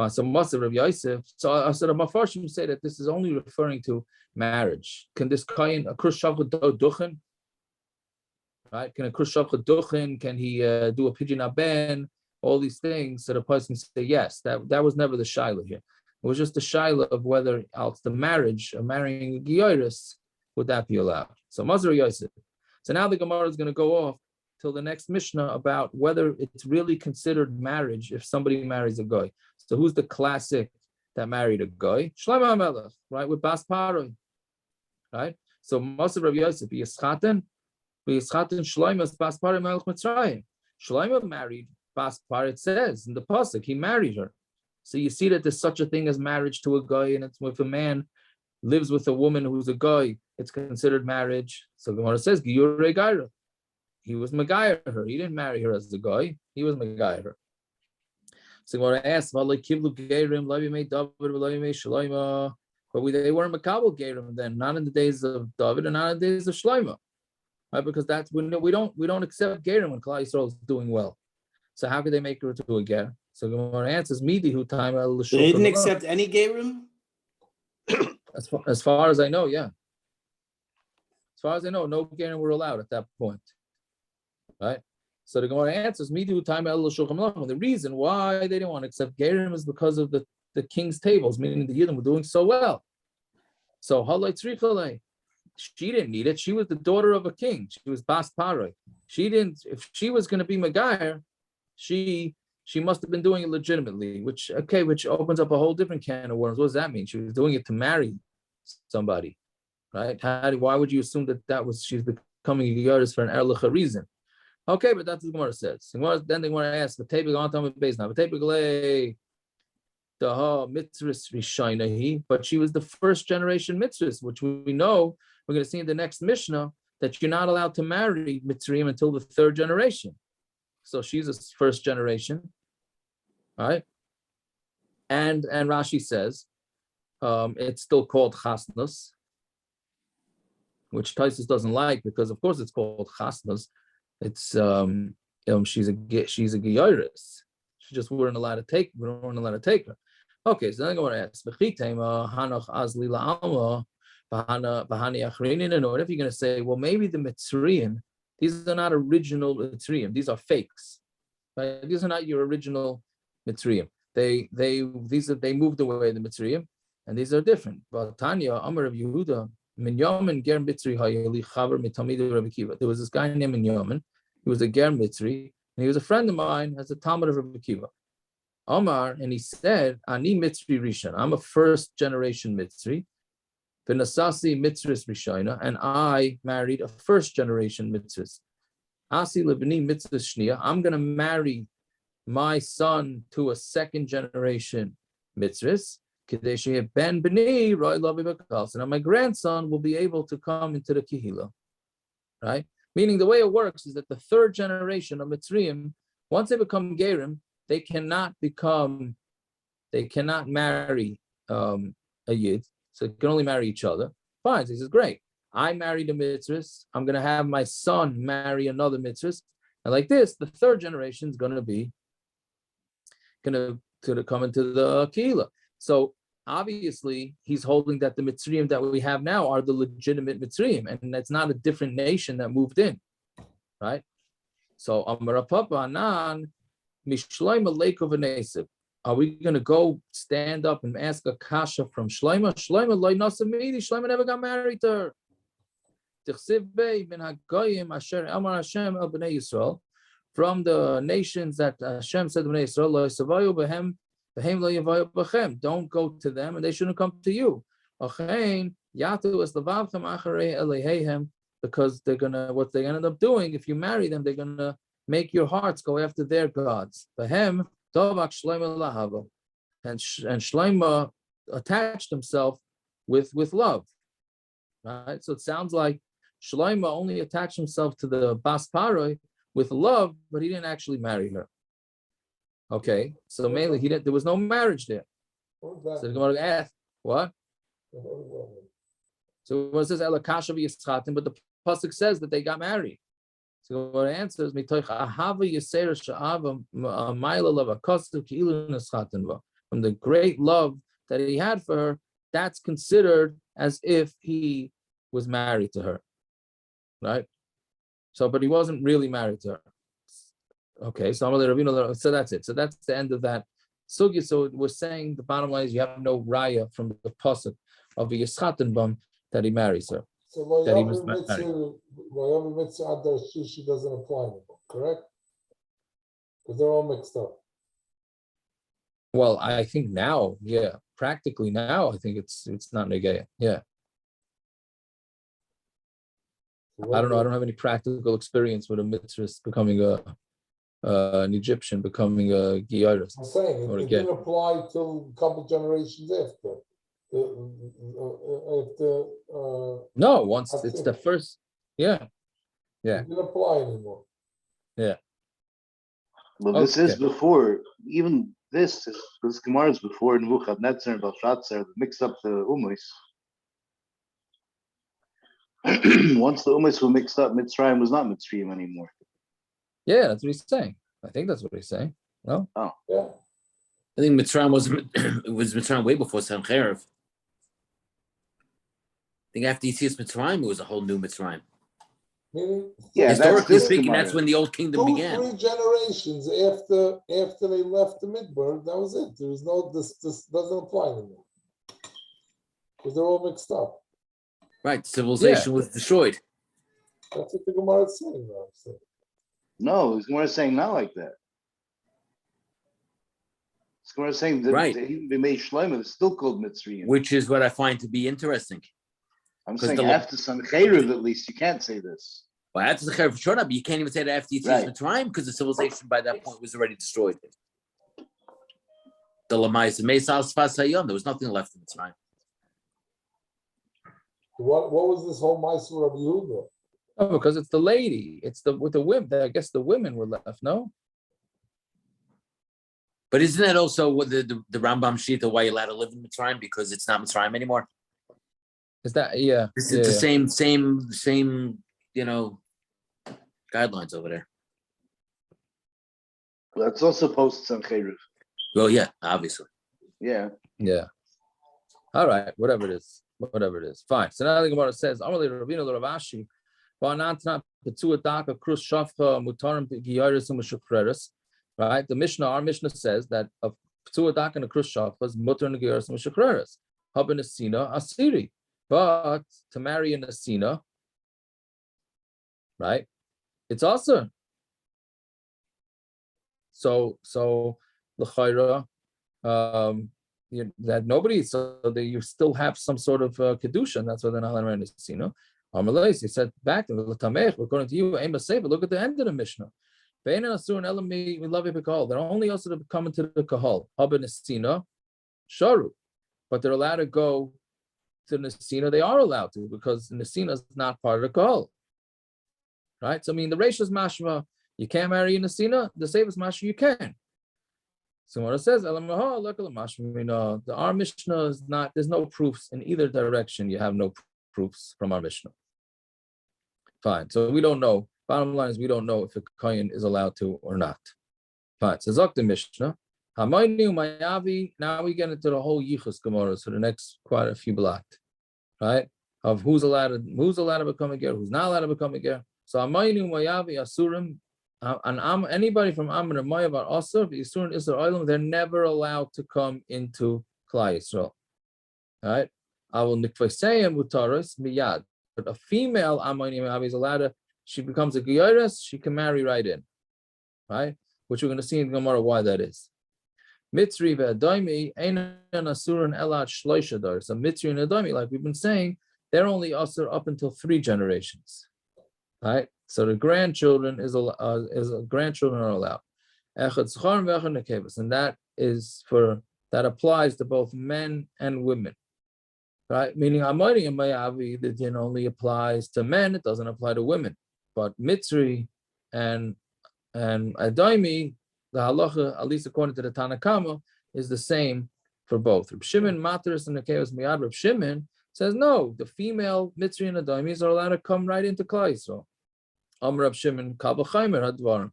So Master Rav Yosef. So I said, Mafarshim say that this is only referring to marriage. Can this kohen a krus shavcha duchen? Right? Can a krus shavcha duchen? Can he do a pidyon aben? All these things that a person can say yes. That was never the shaila here. It was just the shaila of whether else the marriage of marrying a giyaris would that be allowed. So Mazer Yosef. So now the Gemara is going to go off till the next Mishna about whether it's really considered marriage if somebody marries a guy. So who's the classic that married a guy? Shlomo Hamelech, right, with Bas Paroi, right? So Maser Rav Yosef, Yischaten Shlomo's Bas Paroi Melech Mitzrayim. Shlomo married Bas Paroi. It says in the pasuk he married her. So you see that there's such a thing as marriage to a guy, and it's if a man lives with a woman who's a guy, it's considered marriage. So the Gemara says Giyurei Gaira. He was Megayer her. He didn't marry her as a guy. He was Megayer her. So when I asked, but they weren't Makabel Gerim then, not in the days of David and not in the days of Shlomo. right? Because that's when we don't accept gerim when Klal Yisrael is doing well. So how could they make her to a ger? So Gemara answers, Midi who time They didn't accept any gerim? As far as I know, yeah. As far as I know, no gerim were allowed at that point, right? So the Gemara answers, Midi who time the reason why they didn't want to accept gerim is because of the king's tables, meaning the yidden were doing so well. So she didn't need it. She was the daughter of a king. She was bas paroi. She didn't. If she was going to be Megayer, she must have been doing it legitimately. Which opens up a whole different can of worms. What does that mean? She was doing it to marry somebody, right? Why would you assume that she's becoming a Gegaris for an erlicha reason? Okay, but that's what the Gemara says. Then the Gemara asks, the mitzris rishaynahi, but she was the first generation mitzris, which we know we're going to see in the next Mishna that you're not allowed to marry mitzriim until the third generation. So she's a first generation, right? And Rashi says it's still called chasnus, which Taisus doesn't like because of course it's called chasnus. It's she's a geyaris. She just weren't allowed to take. We weren't allowed to take her. Okay, so then I'm going to ask, what if you're going to say, well, maybe the Mitzrian, these are not original Mitzrian, these are fakes, right? These are not your original Mitzrian. They moved away the Mitzrian, and these are different. But Tanya, Amar of Yehuda, Minyamin Ger Mitzri Hayeli Chaver Mitamid Rabbi Kiva. There was this guy named Minyamin. He was a Ger Mitzri, and he was a friend of mine as a Talmud of Rabbi Kiva. Omar, and he said, Ani Mitzri Rishon. I'm a first generation Mitzri. V'nasasi Mitzris Rishona, and I married a first generation Mitzris. Asi Lebni Mitzris Shnia. I'm going to marry my son to a second generation Mitzris. Kadeshi Ben Beni Roy Lavi Bakal. So now my grandson will be able to come into the Kihila, right? Meaning the way it works is that the third generation of Mitzriim, once they become Gerim, they cannot marry a Yid, so they can only marry each other. Fine, so he says, great. I married a Mitzris. I'm going to have my son marry another Mitzris. And like this, the third generation is going to come into the Kehila. So obviously, he's holding that the Mitzriim that we have now are the legitimate Mitzriim, and that's not a different nation that moved in, right? So Amar Papa Anan Mishloima Leikov Anesib. Are we going to go stand up and ask a kasha from Shlomo? Shlomo loy nasa midi. Shlomo never got married to her. From the nations that Hashem said to Bnei Yisrael, don't go to them and they shouldn't come to you. Because what they end up doing, if you marry them, they're gonna make your hearts go after their gods. And Shlomo attached himself with love. Right? So it sounds like Shlomo only attached himself to the Bas Paroi with love, but he didn't actually marry her. Okay, so mainly there was no marriage there. So the Gemara asked, what? So it says Elakasha v'Yischatim, but the pasuk says that they got married. So the Gemara answers, from the great love that he had for her, that's considered as if he was married to her, right? So, but he wasn't really married to her. Okay, so that's it. So that's the end of that sugya. So we're saying the bottom line is you have no raya from the pasuk of the Yischatenbam that he marries her. So that he was married. She doesn't apply anymore, correct? Because they're all mixed up. Well, I think now, yeah, practically now, I think it's not negaya. Yeah. So I don't know. I don't have any practical experience with a mitzris becoming an Egyptian becoming a Giyaris. I'm saying it didn't apply till a couple generations after. No, once it's the first, yeah. It didn't apply anymore. Yeah. Well, this is before, even this Gemara is before Nebuchadnezzar and Belshazzar mixed up the Umis. Once the ummahs were mixed up, Mitzrayim was not Mitzrayim anymore. Yeah, that's what he's saying. I think that's what he's saying. No? Yeah. I think Mitzrayim it was Mitzrayim way before Sancheiriv. I think after Yetzias Mitzrayim, it was a whole new Mitzrayim. Meaning, Yeah, Historically that's speaking, Gemara. that's when the old kingdom began. 3 generations after they left the Midbar, that was it. There was no, this doesn't apply anymore. Because they're all mixed up. Right, civilization was destroyed. That's what the Gemara is saying now. So. No, the Gemara is saying not like that. The Gemara is saying that Right. they made Shlomo, it's still called Mitzrayim. Which is what I find to be interesting. I'm 'cause saying the- after Sancheiriv, at least, you can't say this. Well, that's the Sancheiriv for sure, but you can't even say that after Yetzias Right. Mitzrayim because the civilization by that point was already destroyed. The Lamais, Meisal Sfas Hayom, there was nothing left in Mitzrayim. What was this whole Mysore of Yehuda? Oh, because it's the lady. It's with the women. I guess the women were left, no? But isn't that also what the Rambam Shita why you're allowed to live in Mitzrayim because it's not Mitzrayim anymore? Is that, yeah. It's yeah, the yeah. same guidelines over there. That's also post Sancheiriv. Well, yeah, obviously. Yeah. Yeah. All right, whatever it is. Fine. So now the Gemara says, Amalei Ravina Ravashi, Vanantna Petsuataka Krus Shafcha Mutarim Giyaris Mushakreris. Right? The Mishna, our Mishnah says that of Petsuataka and a Krus Shafcha is Mutar and Giyaris Mushakreris. Habin Asina Asiri. But to marry an Asina, right? It's also. So L'chaira, that nobody, so that you still have some sort of kedusha, and that's why they're not allowed to see. No, Amalei, he said back to L'tamech, according to you, aim a say, but look at the end of the Mishnah. Vein and assur and elami, we love it. They're only also to come into the kahal. Haba nesina, sharu, but they're allowed to go to nesina. They are allowed to because nesina is not part of the kahal, right? So I mean, the Reisha's mashma, you can't marry a nesina. The safest mashma you can. So what it says, the our Mishnah is not, there's no proofs in either direction. You have no proofs from our Mishnah. Fine. So we don't know. Bottom line is we don't know if a kohen is allowed to or not. Fine. So Zok the Mishnah. Amoni moavi. Now we get into the whole Yichus Gemara. So the next quite a few blot, right? Of who's allowed to become a ger, who's not allowed to become a ger. So Amoni moavi asurim. And anybody from Amin or moav or assur, assur and Israel, they're never allowed to come into Klai Yisrael. All right, I will nikvaseyim mutaros miyad. But a female Amoni moav is allowed to. She becomes a giyaris. She can marry right in, right? Which we're going to see in Gemara why that is. Mitzri and Edomi ain't an assur and elat shloisha dar. So Mitzri and Edomi, like we've been saying, they're only assur up until 3 generations, right? So the grandchildren grandchildren are allowed. And that applies to both men and women. Right? Meaning Amoni and moavi, the din only applies to men, it doesn't apply to women. But Mitzri and Edomi, the halacha, at least according to the Tanakama, is the same for both. Reb Shimon, Matris, and Nekevas Miyad, Reb Shimon says no, the female Mitzri and Edomis are allowed to come right into Klai Yisrael. Amr Shimon Kavachaymer Hadvarim.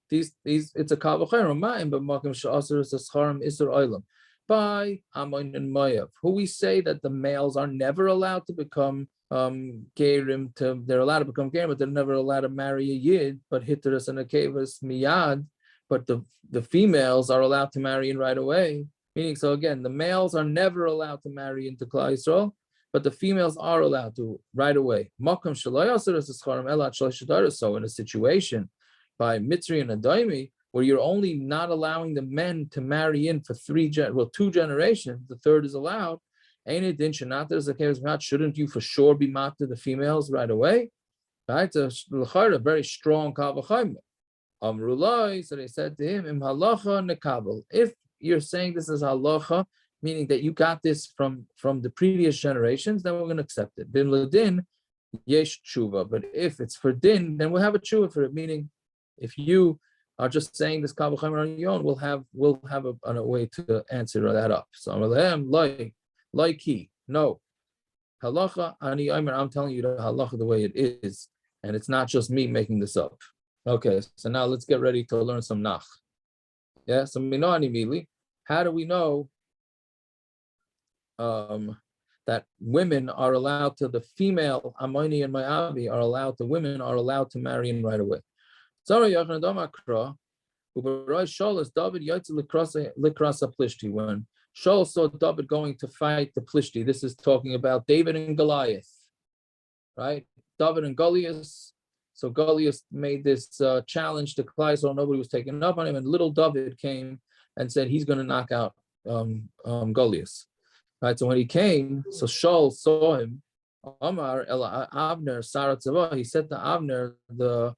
These it's a Kavachaymer Ma'im, but Makim Sha'asur is a Scharim Isur Oilam. By Amon and moav, who we say that the males are never allowed to become gerim, they're allowed to become gerim, but they're never allowed to marry a yid, but hitteris and a kavas miyad, but the females are allowed to marry in right away. Meaning, so again, the males are never allowed to marry into Klai Yisrael, but the females are allowed to right away. So in a situation by Mitzri and Edomi, where you're only not allowing the men to marry in for 2 generations, the third is allowed. Shouldn't you for sure be matter the females right away? Right? So a very strong kavachayim. Amrulai, so they said to him, Im halacha nekabel. If you're saying this is halacha, meaning that you got this from the previous generations, then we're going to accept it. Din ladin, yesh tshuva. But if it's for din, then we'll have a tshuva for it. Meaning, if you are just saying this kavachayim on your own, we'll have a way to answer that up. So I'm like he, no. halacha ani omer. I'm telling you the halacha the way it is, and it's not just me making this up. Okay, so now let's get ready to learn some nach. Yeah, so minani mili. How do we know that women are allowed to, the female Amoni and moavi are allowed, the women are allowed to marry him right away? When Shaul saw David going to fight the Plishti, this is talking about David and Goliath, right? David and Goliath. So Goliath made this challenge to Goliath, so nobody was taking up on him, and little David came and said he's going to knock out Goliath. Right, so when he came, so Shaul saw him. Omar El Abner Saratzava. He said to Abner, the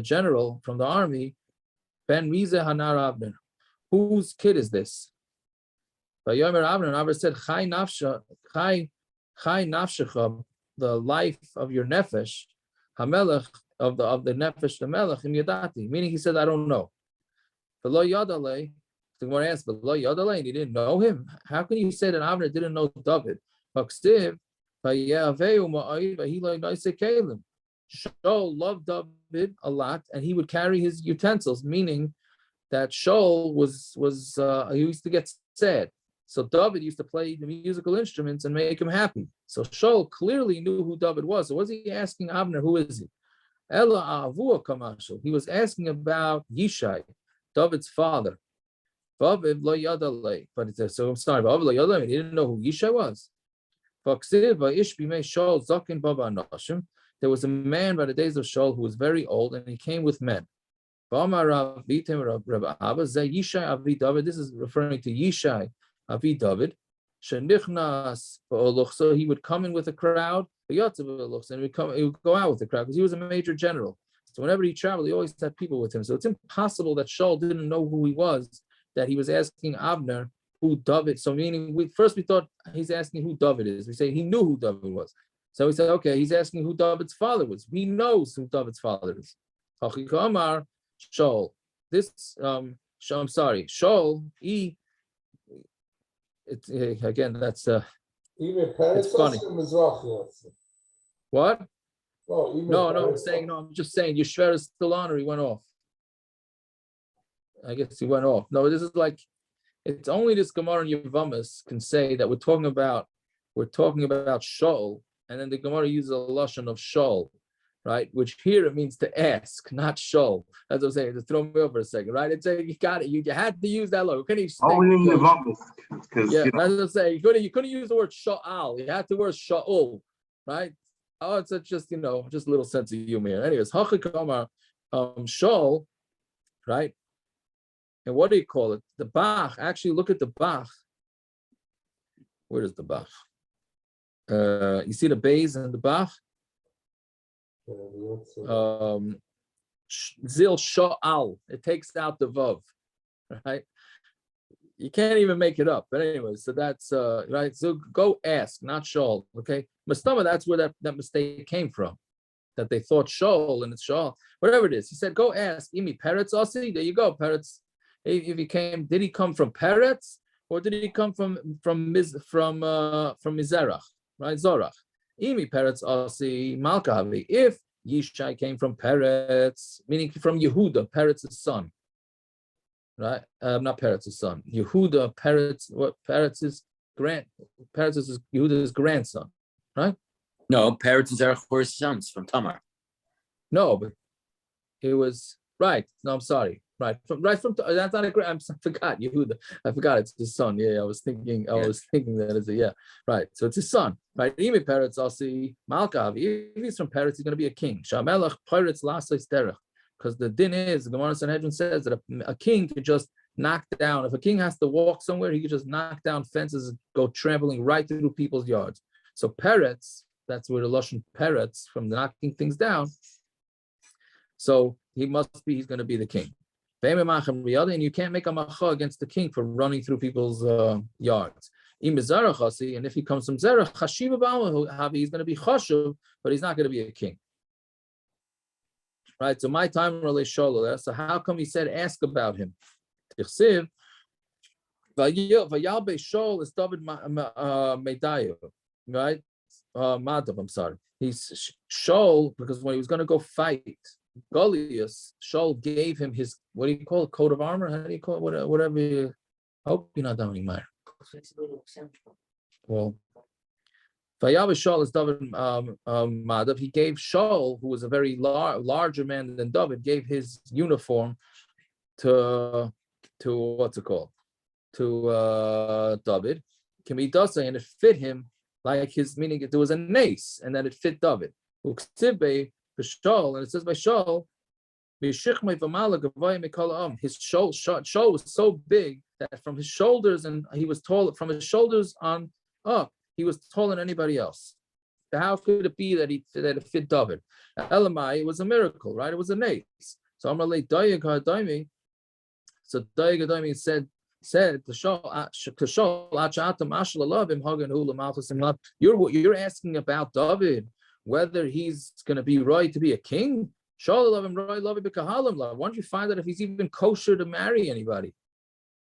general from the army, Ben Rize Hanar Abner, whose kid is this? But Yomer Abner, and Abner said, Chai Nafshecha, the life of your nefesh, Hamelech of the nefesh, the melech in Yadati. Meaning, he said, I don't know. But Lo Yadale. The Gemara asked, but Lo Yadale, and he didn't know him. How can you say that Abner didn't know David? Shaul loved David a lot, and he would carry his utensils, meaning that Shaul he used to get sad. So David used to play the musical instruments and make him happy. So Shaul clearly knew who David was. So was he asking Abner, who is he? He was asking about Yishai, David's father. But it says, so I'm sorry, he didn't know who Yishai was. There was a man by the days of Shaul who was very old, and he came with men. This is referring to Yishai Avi David. So he would come in with a crowd, and he would go out with the crowd because he was a major general. So whenever he traveled, he always had people with him. So it's impossible that Shaul didn't know who he was, that he was asking Abner who David. So meaning, we thought he's asking who David is. We say he knew who David was. So we said, okay, he's asking who David's father was. He knows who David's father is. Shaul. I'm sorry, Shaul. Again, that's it's funny. What? I'm just saying Yeshver is still on, or he went off. I guess he went off. No, this is like, it's only this Gemara in Yevamos can say that we're talking about Shaul, and then the Gemara uses a lashon of Shaul, right? Which here it means to ask, not Shaul. As I was saying, to throw me over a second, right? It's saying you got it. You had to use that logo. Couldn't you? Only in Yevamos, because yeah, as I was saying, you couldn't use the word Shaul. You had the word Shaul, right? Oh, it's just just a little sense of humor here. Anyways, Shaul, right? And what do you call it? The Bach. Actually, look at the Bach. Where is the Bach? You see the bays and the Bach? Zil Sha'al. It takes out the Vav, right? You can't even make it up. But anyway, so that's right. So go ask, not Shaul. Okay. Mastama, that's where that mistake came from. That they thought Shaul and it's Shaul. Whatever it is. He said, go ask. Imi Peretz Asi. There you go, Peretz. If he came, did he come from Peretz or did he come from Mizerach, right? Zorach. Imi Peretz Asi Malkavi. If Yishai came from Peretz, meaning from Yehuda, Peretz's son, right? Not Peretz's son. Yehuda, Peretz is Yehuda's grandson, right? No, Peretz and Zerach were his sons from Tamar. No, but it was right. No, I'm sorry. Right from that's not a I forgot Yehuda. I forgot it's his son. Yeah, I was thinking that is right. So it's his son, right? Imi Peretz Asi Malkav. If he's from Peretz, he's going to be a king. Shamelech Peretz Lasais Derech. Because the din is, the Gemara Sanhedrin says that a king could just knock down. If a king has to walk somewhere, he could just knock down fences and go trampling right through people's yards. So Peretz, that's where the lashon Peretz from knocking things down. So he's going to be the king. And you can't make a macha against the king for running through people's yards. And if he comes from Zerach, he's going to be chashuv, but he's not going to be a king. Right, so my time relay Shaul. So how come he said ask about him? Shaul is David Medayu, right? Madav, I'm sorry. He's Shaul, because when he was going to go fight Goliath, Shaul gave him his, what do you call it, coat of armor? How do you call it? Whatever you, I hope you're not doubting Meyer. Well, Vayav Shaul is David Madav. He gave Shaul, who was a very larger man than David, gave his uniform to what's it called? To David. Kimidasa, and it fit him like his, meaning there was a nace, and then it fit David. Uksibe for Shaul, and it says by Shaul, his show was so big that from his shoulders, and he was tall from his shoulders on up, he was taller than anybody else. How could it be that it fit David? Elamai, it was a miracle, right? It was a nace. So Amalei Dayag Hadaimi. So Dayag Hadaimi said to Shaul, you're asking about David, whether he's going to be right to be a king. Why don't you find out if he's even kosher to marry anybody?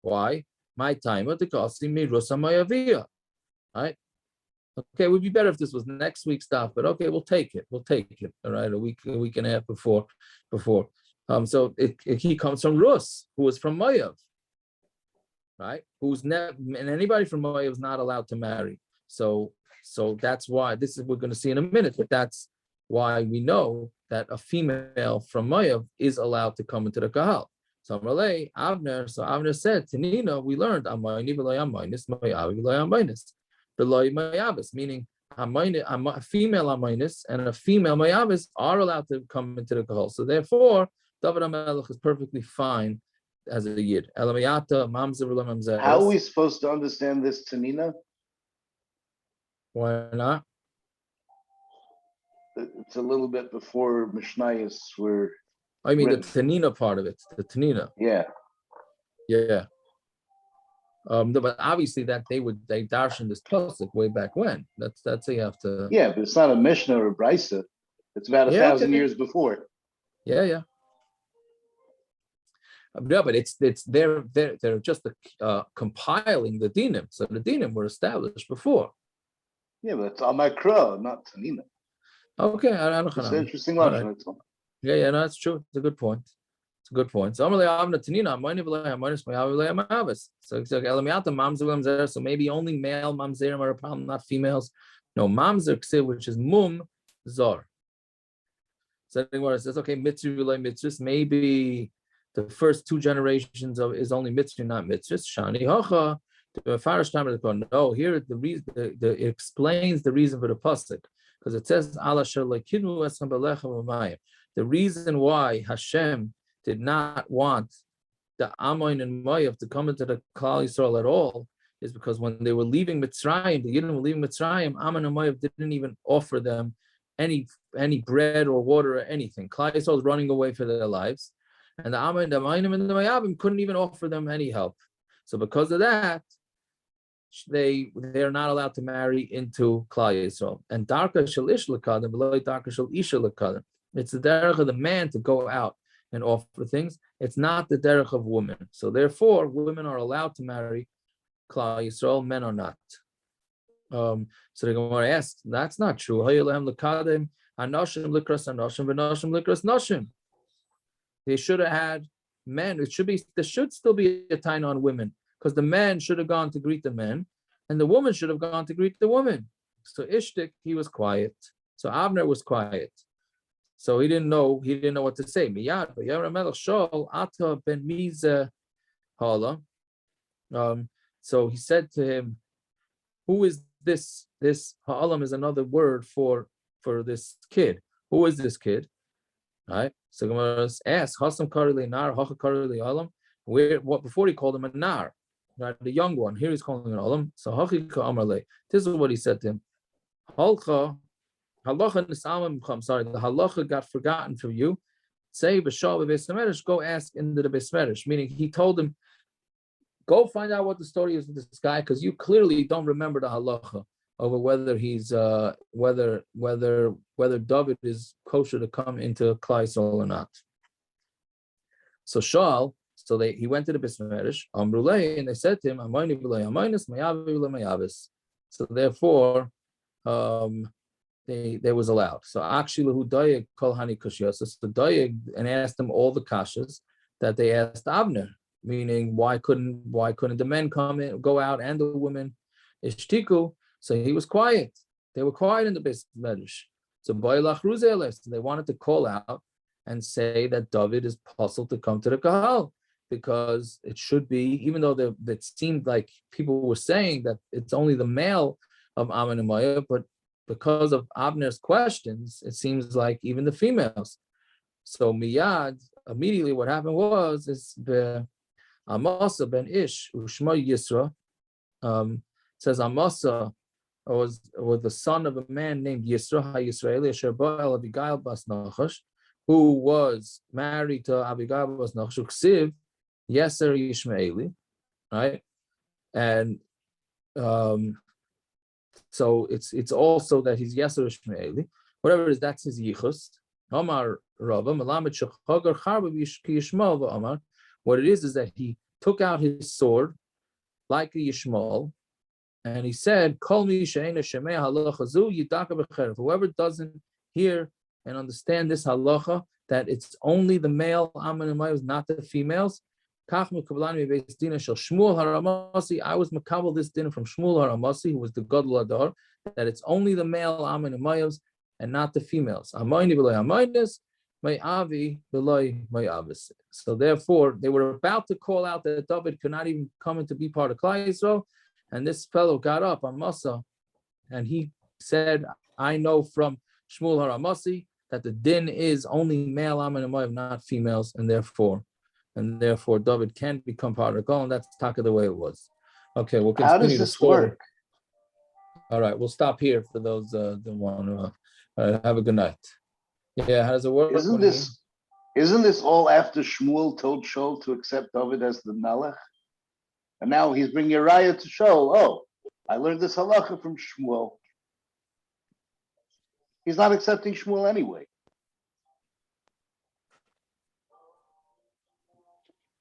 Why? My time at the costume made Rosamayavia. Right? Okay, it would be better if this was next week's stuff, but okay, we'll take it. All right, a week and a half before. So he comes from Rus, who was from moav, right? And anybody from moav is not allowed to marry. So that's why we're going to see in a minute, but that's why we know that a female from moav is allowed to come into the kahal. So Avner said to Nina, we learned Amoni meaning a female Amonis and a female moavis are allowed to come into the kahal. So therefore, David Hamelech is perfectly fine as a yid. How are we supposed to understand this, Tanina? Why not? It's a little bit before Mishnayos were. I mean, written. the Tanina part of it, the Tanina. Yeah. Yeah. But obviously that they darshan this pasuk way back when. That's how you have to. Yeah, but it's not a Mishnah or a Brisa. It's about 1,000 years before. Yeah. No, but they're just compiling the dinim. So the dinim were established before. Yeah, but it's Amakra, not Tanina. Okay, I don't know. It's an interesting lesson. Right. Yeah, no, that's true. It's a good point. So maybe only male mamzerim are a problem, not females. No, mamzer, which is mum zar. So it says, okay, mitzris, maybe the first two generations of is only mitzri, not mitzris. Shani hacha. No, here the reason it explains the reason for the pasuk, because it says the reason why Hashem did not want the Amon and Moav to come into the Klal Yisrael at all is because when they were leaving Mitzrayim, the Yidden were leaving Mitzrayim, Amon and Moav didn't even offer them any bread or water or anything. Klal Yisrael was running away for their lives, and the Amon, the Amin, and the Moavim couldn't even offer them any help. So because of that, they are not allowed to marry into Klal Yisrael. And Darka Shel Ish L'Kadam, below Darka Shel Isha L'Kadam. It's the derech of the man to go out and offer things. It's not the derech of women. So therefore, women are allowed to marry Klal Yisrael, men are not. So the Gemara asks, that's not true. They should have had men. There should still be a time on women, because the man should have gone to greet the men, and the woman should have gone to greet the woman. So Ishtik, he was quiet. So Avner was quiet. So he didn't know what to say. Miyad, Shaul, Ata ben Miza Hala. So he said to him, who is this? This Ha'alam is another word for this kid. Who is this kid? Right? So Gemara asks, Hasam Karili Nar, Hacha Karili Alam. Before he called him a Nar, right? The young one. Here he's calling him an Alam. So Hachika Amarle. This is what he said to him. Halcha. Halacha Nisamim, I'm sorry, the halacha got forgotten from you. Say B'Shal Beis Medrash, go ask into the Beis Medrash. Meaning he told him, go find out what the story is with this guy, because you clearly don't remember the halacha over whether he's whether David is kosher to come into Klal Yisrael or not. So Shaul, he went to the Beis Medrash, Amrulei, and they said to him, Amoni v'lo Amonis, moavi v'lo moavis. So therefore, they was allowed. So actually, who dayeg kol hani kashyos, the dayeg and asked them all the kashas that they asked Avner, meaning why couldn't the men come in, go out, and the women ishtiku? So he was quiet. They were quiet in the base medrash. So they wanted to call out and say that David is passul to come to the kahal, because it should be, even though it seemed like people were saying that it's only the male of Amin and moav, but because of Abner's questions, it seems like even the females. So miyad, immediately what happened was Amasa ben Ish Ushma Yisra, says Amasa was the son of a man named Yisra HaYisraeli Asher Ba'al Abigail Bas Nachash, who was married to Abigail Bas Nachash Uksiv Yeser Yishmaeli, right? And so it's also that he's Yeser Yishmaeli. Whatever it is, that's his yichus. Omar Rabba Malamed Shechagar Charba Yishmael v'Omar. What it is that he took out his sword like a Yishmael, and he said, "Kol mi she'ena shemei halacha zu yidaka b'cherev." Whoever doesn't hear and understand this halacha, that it's only the male Amin and moav, not the females. Kach mekubalani beis dina shel Shmuel haramasi. I was makabel this dinner from Shmuel haramasi, who was the gadol adar, that it's only the male Amin and moav and not the females. Amoni v'loy amonis, moavi v'loy moavis. So therefore, they were about to call out that David could not even come in to be part of Klal Yisrael. And this fellow got up on Masa, and he said, I know from Shmuel Haramasi that the din is only male Amin and moav, not females, and therefore David can become part of the and that's taka the way it was. Okay, we'll continue. How does this work? All right, we'll stop here for those that want to have a good night. Yeah, how does it work? Isn't this all after Shmuel told Shaul to accept David as the Melech? And now he's bringing a raya to Shaul. Oh, I learned this halacha from Shmuel. He's not accepting Shmuel anyway.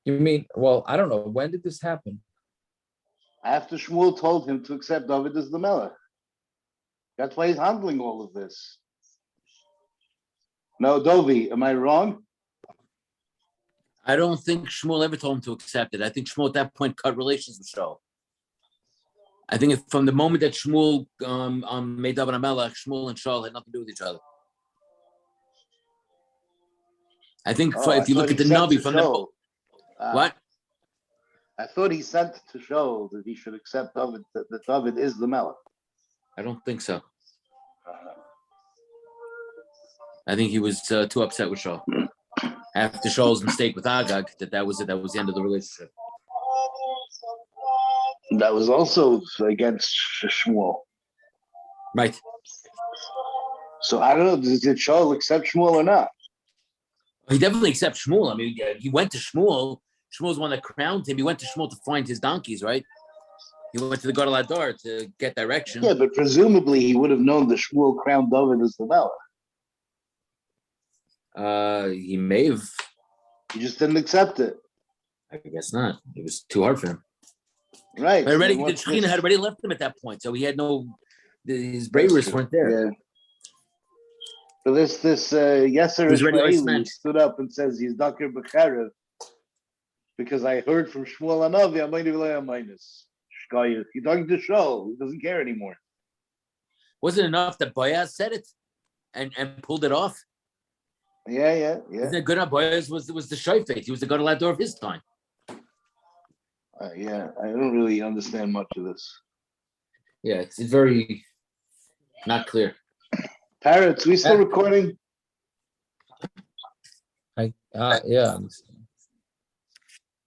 You mean, well, I don't know. When did this happen? After Shmuel told him to accept David as the Melech. That's why he's handling all of this. No, Dovi, am I wrong? I don't think Shmuel ever told him to accept it. I think Shmuel at that point cut relations with Shaul. I think from the moment that Shmuel made David and Hamelech, Shmuel and Shaul had nothing to do with each other. I think if you look at the Navi from the what? I thought he sent to Shaul that he should accept David, that David is the Melech. I don't think so. I think he was too upset with Shaul after Shaul's mistake with Agag. That was it. That was the end of the relationship. That was also against Shmuel. Right. So I don't know. Did Shaul accept Shmuel or not? He definitely accepts Shmuel. I mean, he went to Shmuel. Shmuel's the one that crowned him. He went to Shmuel to find his donkeys, right? He went to the Gadol Adar to get direction. Yeah, but presumably he would have known that Shmuel crowned David as the Melech. He may have. He just didn't accept it. I guess not. It was too hard for him. Right. But already, the Shekhinah had already left him at that point, so he had his braveries weren't there. Yeah. So this Yeser Ishmaeli stood up and says he's Dakar B'cherev because I heard from Shmuel Hanavi, Amoni v'lo minus. You're talking to Shaul, he doesn't care anymore. Wasn't it enough that Boaz said it and pulled it off? Yeah. Isn't it good enough? Boaz was the shayfet. He was the Gadol Ador of his time. Yeah, I don't really understand much of this. Yeah, it's very not clear. Parrots, we still recording? Yeah.